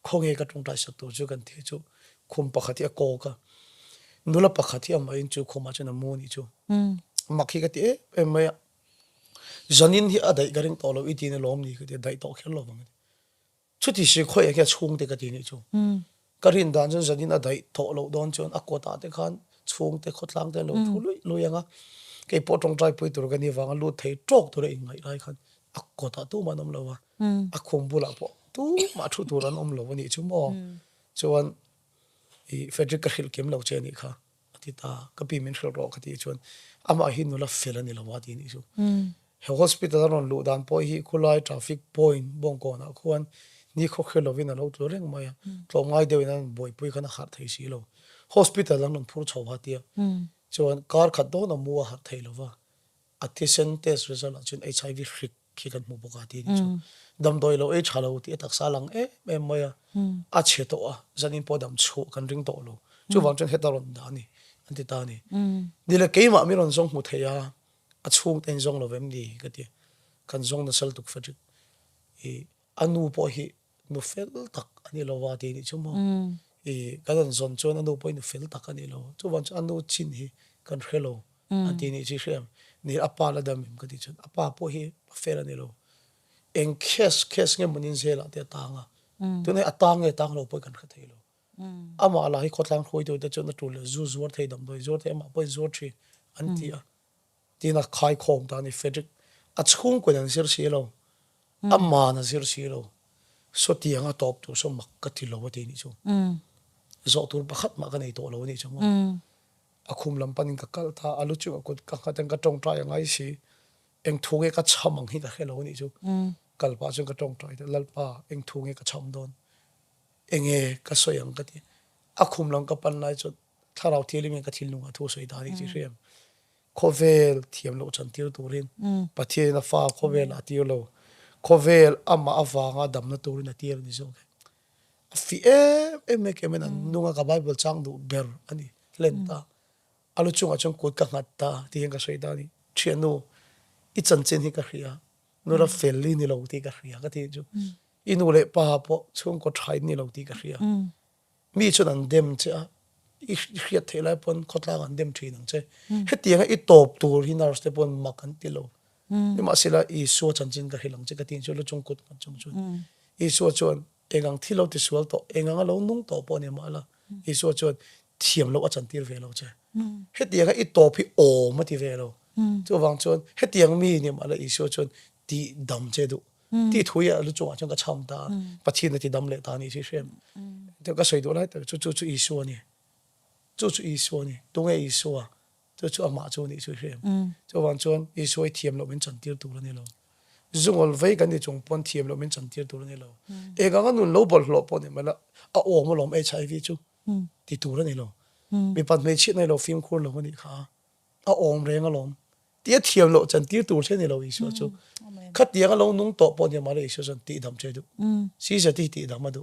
khonge ka tung ta sak tu chu kan thi chu khum pakhatia ko ka nula pakhatia ma in chu khoma chana mo ni chu makhi ka ti me janin hi adai garing to lo iti ne lom ni ka ti dai to khel lo bang chuti shi khoi ka chung te ka ti ni chu karin dan jan janin adai to lo don chon akota te khan chung te khotlang te lo thului lo yanga ke potong trai pui tur ga ni wanga lu thei tok tur in ngai rai khan akota tu manom lo wa akhum bula po tu ma thu turan om lo ni chu mo chuan i frederick khil kem lo che ni kha atita kapi min khil ro khati chuan ama hin no la felani lo wati ni chu he hospital ron lu dan po hi khulai traffic point bong ko na khuan ni kho khelovin lo tu reng maya to ngai de win boy pui khana har thei si lo hospital ron phur chho wa tia chuan car khat do na mu har thei lo wa attention test result chun hiv rik khi kan mu boka ti ni chu dam doi lo e chalo ti tak sa lang e maya a che to a zanin po dam chu kan ring to lo chu wang chen hetaron da ni anti ta ni dile keima mi ron zong mu theya a chung ten zong lo vem ni ka ti kan zong na sal tuk fajik e anu po hi nu fel tak ani lo wa ti ni chumo e kan zon chon anu po nu fel tak ani lo chu wan anu chin hi kan hello anti ni chi shem ni apa la dam ka ti chun apa po hi fel ani lo eng kes nge munin zela te tanga tu ne atang e tang lo po kan khathei lo ama la hi khotlang khoi to te chon na tul zu zuar thei dam doi zuar the ma po zuar thi antia tina khai khom ta ni fedrik a chung ko nan sir si lo amma na sir si lo so tianga top tu so mak ka ti lo wa ti ni chu zo tur pakhat ma ka nei to lo ni chu a khum lam panin ka kal tha alu chu ko ka khatang ka tong trai ngai si eng thuge ka chamang hi ka khelo ni chu kal pa chu ka tong trai ta lal pa eng thuge ka cham don enge ka soyang ka ti a khum lam ka pan lai chu tharau theli me ka thil nu nga thu soi da ni chi rem khovel thiam lo chan tir turin pathian na fa khovel atir lo khovel ama awanga dam na turin atir ni zo fi me ke men nunga ka bible chang du ber ani lenta alu chunga chung kut ka ngatta ti nga soi da ni thianu I chan chen hi ka hria no ra fel ni lo ti ka hria ka ti ju inu le pa po chung ko thai ni lo ti ka hria mi chu nan dem cha I hria thela pon khotla gan dem thi nang che hetianga I top tur hi nar ste pon makan ti lo ni ma sila I so chan chin ka hilang che ka tin chu lo chung kut kan chung chun I so chon engang thilo ti sual to engang lo nung to po ni ma la I so chon thiam lo a chan tir ve lo che hetianga I top hi o ma ti ve lo chu wang chon hetiang mi ni ma la I so chon ti dam che du ti thuya lu chu chon ka cham ta pachi na ti dam le ta ni chi shem te ka sei do lai ta chu I so ni chu I so ni tu nge I so a chu ama chu ni chu shem chu wang chon I so I thiam lo min chan tir tu la ni lo zungol vei kan ni chung pon thiam lo min chan tir tu la ni lo e ga nun lo bol lo pon ni ma la a o mo lom HIV chu ti tu la ni lo mi pat me chi nei lo film khur lo ni kha a om reng a lom tia thiam lo chan tir tur che ni lo I so chu khat tia ga lo nung to po ni ma le I so chan ti dam che du si ja ti dam ma du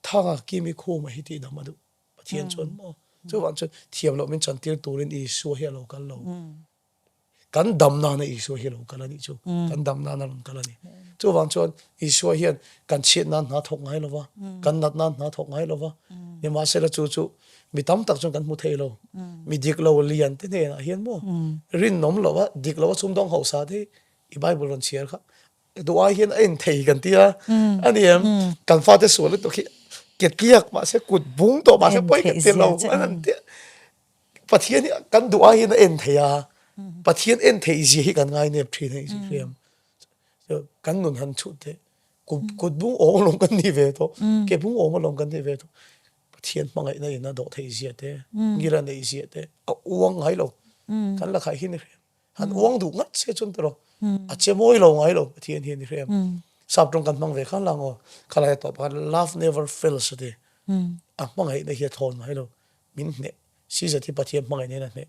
tha ga ki mi khu ma hi ti dam ma du pathian chon mo chu wan chu thiam lo min chan tir turin I so hi lo kal lo kan dam na na I so hi lo kal ani chu kan dam na na lon kal ani chu wan chon I so hian kan chet na na thok ngai lo wa kan nat na thok ngai lo wa ni ma se la chu mi tam tak chon kan mu thei lo mi dik lo lian te ne na hian mo rin nom lo wa dik lo chum dong ho sa the I bible ron share kha do I hian en thei kan tia ani em kan fa te so le to ki ket kiak ma se kut bung to ma se poi ke te lo an te pathian kan do I hian en thei a pathian en thei ji hi kan ngai ne thri nei ji krem so kan nun han chu te kut bung ong long kan ni ve to ke bung ong long kan ni ve to thiên mang ấy này nó đổ thấy gì thế, nghĩ là này gì thế, uống hay lo, cái là khai hin này, hắn uống đủ ngắt sẽ chôn rồi, chế môi lo ngay lo, thiên thiên này, sắp trong căn mang về khăn lang ngô, cái này tọt cái love never fails thế, mang ấy này hiện thôn hay lo, mình nè, xí giờ thì bắt thiên mang ấy này nè,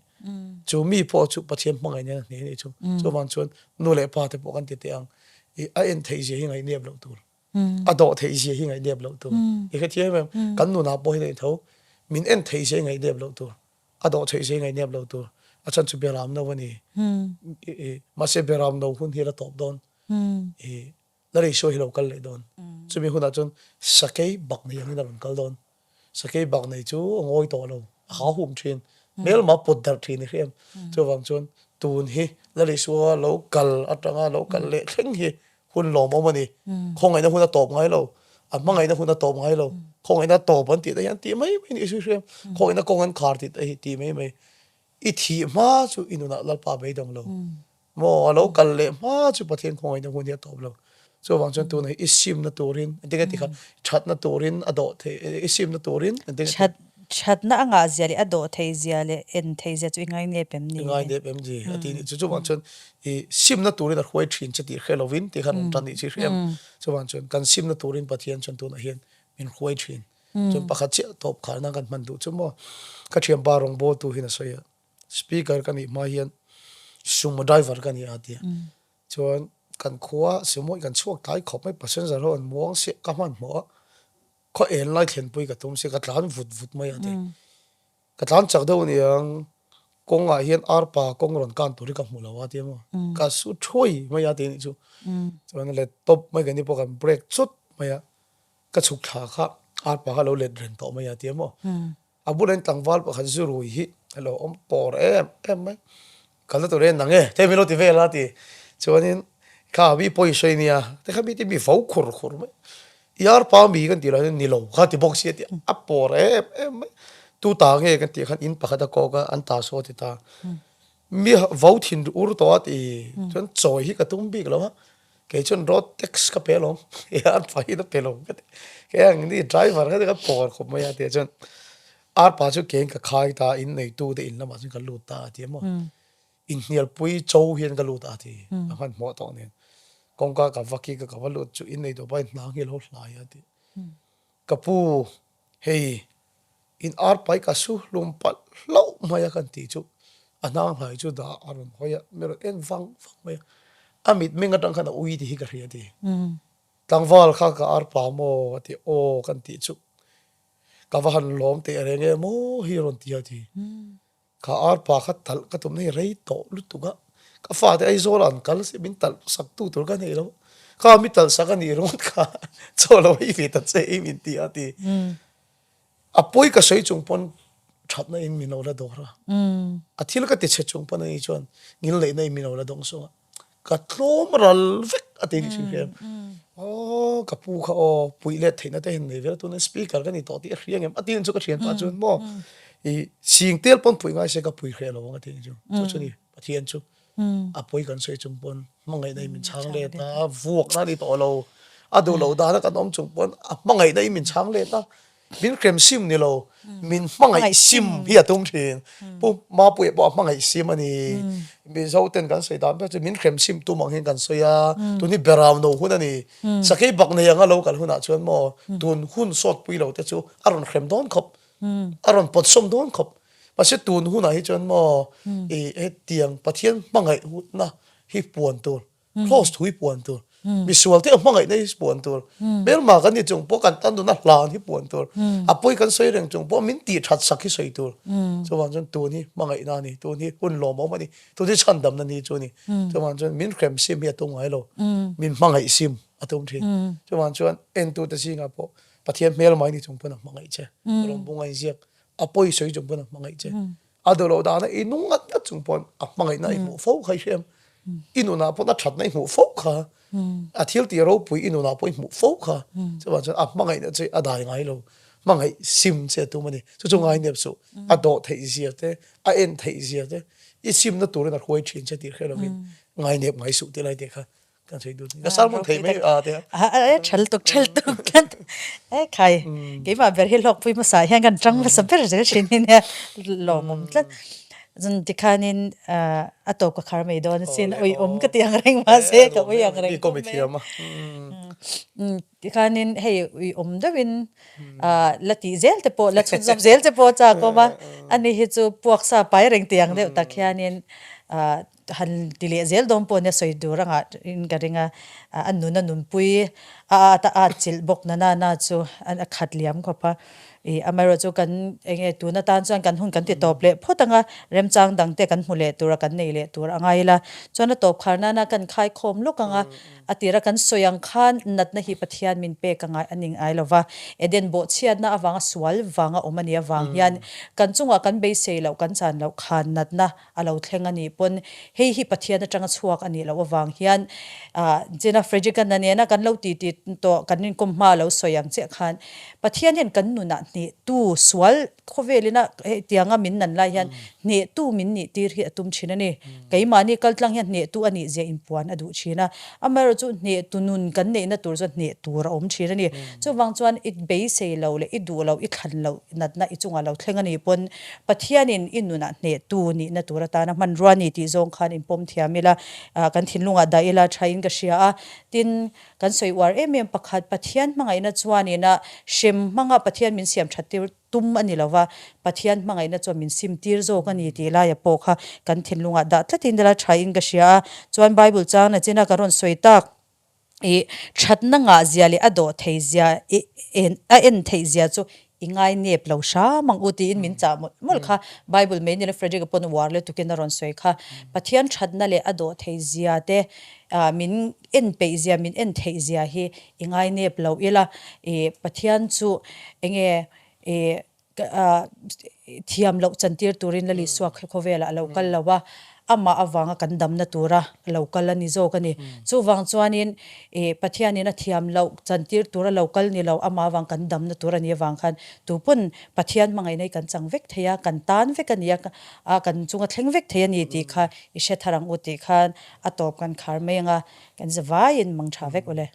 chú mi po chú bắt thiên mang ấy này nè chú mang chôn, nô lệ pa thì bộ cái tiệt tiang, ai anh thấy gì ngay nè lâu tuổi à đó thấy gì hi ngày đẹp lâu tu, cái thế mà cắn nụ nào bôi này thấu, mình em thấy gì ngày đẹp lâu tu, à đó thấy gì ngày đẹp lâu tu, à chân chụp làm đâu vậy mà sẽ làm đâu hun hi là top don, là đi show hi lâu cái lại don, chụp hun là chân sakei bạc này yang là lần cái don, sakei bạc này chú ngồi to lâu, háo hùng trên, nếu mà bột đặc trên này em, chú vàng chân tuôn hi là đi show lâu cái, à trang lâu cái lệ khinh hi hun lo mo mani khong ai na hun na top ngai lo a mang ai na hun na top ngai lo khong ai na top an ti da yan ti mai ni su shem khong ai na kong an khar ti ti mai I thi ma chu inu na lal pa be dong lo mo lo kal le ma chu pathian khong ai na hun ya top lo so wang chon tu nei isim na turin tinga ti kha chat na turin ado the isim na turin chat na anga zia le ado thei zia le en thei zia chu ngai ne pem ni ngai de pem ji ati ni chu wang chon sim na turin a khoi thin chati Halloween ti khan tan ni chi rem chu wang chon kan sim na turin pathian chon tu na hian min khoi thin chon pakhat che top khar na kan man du chu mo ka thiam ba rong bo tu hin a soya speaker kan I ma hian sumo driver kan I atia chon kan khuwa sumo kan chuak tai khop mai passenger ron muang se ka man mo ko en lai thlen pui ka tum se ka tlan vut mai ate ka tlan chak do ni ang konga hian arpa kongron kan turi ka mulawa ti mo ka su thoi maya ti ni chu chuan le top mai gani po kan break chut maya ka chuk tha kha arpa ka lo le ren to maya ti mo abulen tlangwal pa khan zuru hi hello por mai kala to ren nange te milo ti vela ti chuanin kha bi poi soinia te kha bi ti bi fau khur khur mai yar pa mi kan ti ra ni lo kha ti box ti apor mai tu ta nge kan ti khan in pakhata ko ka an ta so ti ta mi vau thin ur to ati chon choi hi ka tum bi lo ha ke chon road tax ka pelom yar pa hi da pelom ke ang ni driver ka por kho mai ati chon ar pa chu keng ka khai ta in nei tu de in lama chu ka lu ta ti mo in hial pui chou hian ka lu ta ti han mo to ne kong ka vaki ka lu chu in nei do bai na nge lo hlai ati kapu hei in ar pai ka su lum pat lo maya kan ti chu anang hai chu da aron hoya mero en vang maya amit menga tang kana ui ti hi ka ria ti tangwal kha ka ar pa mo ti o kan ti chu ka van lom te renge mo hi ron ti ati ka ar pa kha tal ka tum nei rei to lu tu ga ka fa te ai zolan kal se bin tal sak tu tur ka nei lo ka mi tal sa ka ni ron ka cholo hi fi ta che i min ti ati apoi ka sei chung pon that na in mino la dora athil ka ti che chung pon ai chon ngil le nei mino la dong so ka tlom ral vek ati ni sin kem ka pu kha o pui le theina te hin nei ver tu na speaker ka ni to ti riang em atin chu ka thian pa chun mo i sing tel pon pui ngai se ka pui khe lo wa ti chu chu ni pathian chu apoi kan sei chung pon mangai nei min chang le ta vuak na ni to lo adu lo da na ka nom chung pon mangai nei min chang le ta min krem sim ni lo min mangai sim hi atum thin pu ma pu bo mangai sim ani mi zo ten kan sei da ba min krem sim tu mang hen kan soya tu ni beram no hun ani sakai bak ne yang lo kal huna chuan mo tun hun sot pui lo te chu aron krem don khop aron pot som don khop pa se tun hun a hi chuan mo e tiang pathian mangai na hi puan tur close to hi puan tur visual te mangai nei puan tur ber ma kan ni chung po kan tan du na hlan hi puan tur apoi kan soi reng chung po min ti that sak hi soi tur chuan chon tu ni mangai na ni tu ni hun lo mo ma ni tu ni chan dam na ni chu ni chuan chon min krem sim hi tung ai lo min mangai sim atum thi chuan en tu ta singa po pathian mel mai ni chung po na mangai che rom bungai ziak apoi soi chung po na mangai che adolo da na inung at chung pon mangai na i mu fo khai sem inuna po na that na i mu fo kha athil ti ro pui inuna po i mu fo kha chuan chon mangai na che adai ngai lo mangai sim che tu mani chu chu ngai nep su ado thei zia te a en thei zia te i sim na tur na hoi chin che ti khelo min ngai nep ngai su te lai te kha kan sei du ka sar mon thei me a te chal tuk kan khai ke ma ber hi lok pui ma sa hian kan tang ma sa ber je chin ni ne lo mom tlat zan dikhanin ato ka khar mai don sin oi ka tiang reng ma se ka oi ang reng ko mi thiam ma dikhanin hei oi da win lati zel te po la chun zam zel te po cha ko ma ani hi chu puak sa pai reng tiang de ta khianin han tile zel dom po ne soi duranga in garinga anu na nun pui ta chil bok na chu an khat liam ko pa amaro chu kan enge tu na tan chuan kan hun kan ti top le photanga remchang dang te kan hule tura kan nei le tur angai la chona top kharna na kan khai khom lokanga atira kan soyang khan natna hi pathian min pe kanga aning ai lova eden bo chiat na awanga swal wanga omania wang hian kan chunga kan be sei lo kan chan lo khan natna alo thlenga ni pon hei hi pathian atanga chuak ani lo wang hian jena frejikan na ne na kan lo ti to kanin kum ma lo soyang che khan pathian hen kan nu na ni tu swal khovelina tianga min nan la hian ne tu min ni tir hi atum china ni keima ni kaltlang hian ne tu ani je impuan adu china amar chu ne tunun kan ne na tur zo ne tur om china ni chu wang chuan it be sei lo le i du lo i khan lo natna i chunga lo thlenga ni pon pathianin inuna ne tu ni na turata na man rani ti zong khan impom thiamila kan thinlunga daila thain ka shia tin kan soi war em pakhat pathian mangai na chuani na shem manga pathian min siam thattir tum ani lawa pathian mangai na chomin sim tir zo kan ni ti la ya pokha kan thinlunga da tlatin dala thain ka shia chuan bible chang na china karon soitak e thatna nga zia le ado theizia en theizia chu ingai nep lo sha mang uti in min cha mol kha bible me ni le frederick upon war le tuken ron soi kha pathian thadna le ado thei zia te min en pe zia min en thei zia hi ingai nep lo ila pathian chu enge e thiam lo chantir turin lali suak khovela lo kal lawa ama awanga kan damna tura local ani zo kani chu wang chuanin pathianin a thiam lo chantir tura local ni lo ama wang kan damna tura ni wang khan tupun pathian mangai nei kan changvek theya kan tan vek ania kan chunga thlengvek theya ni ti kha i she tharang uti khan atop kan khar menga kan zawai in mang tha vek ole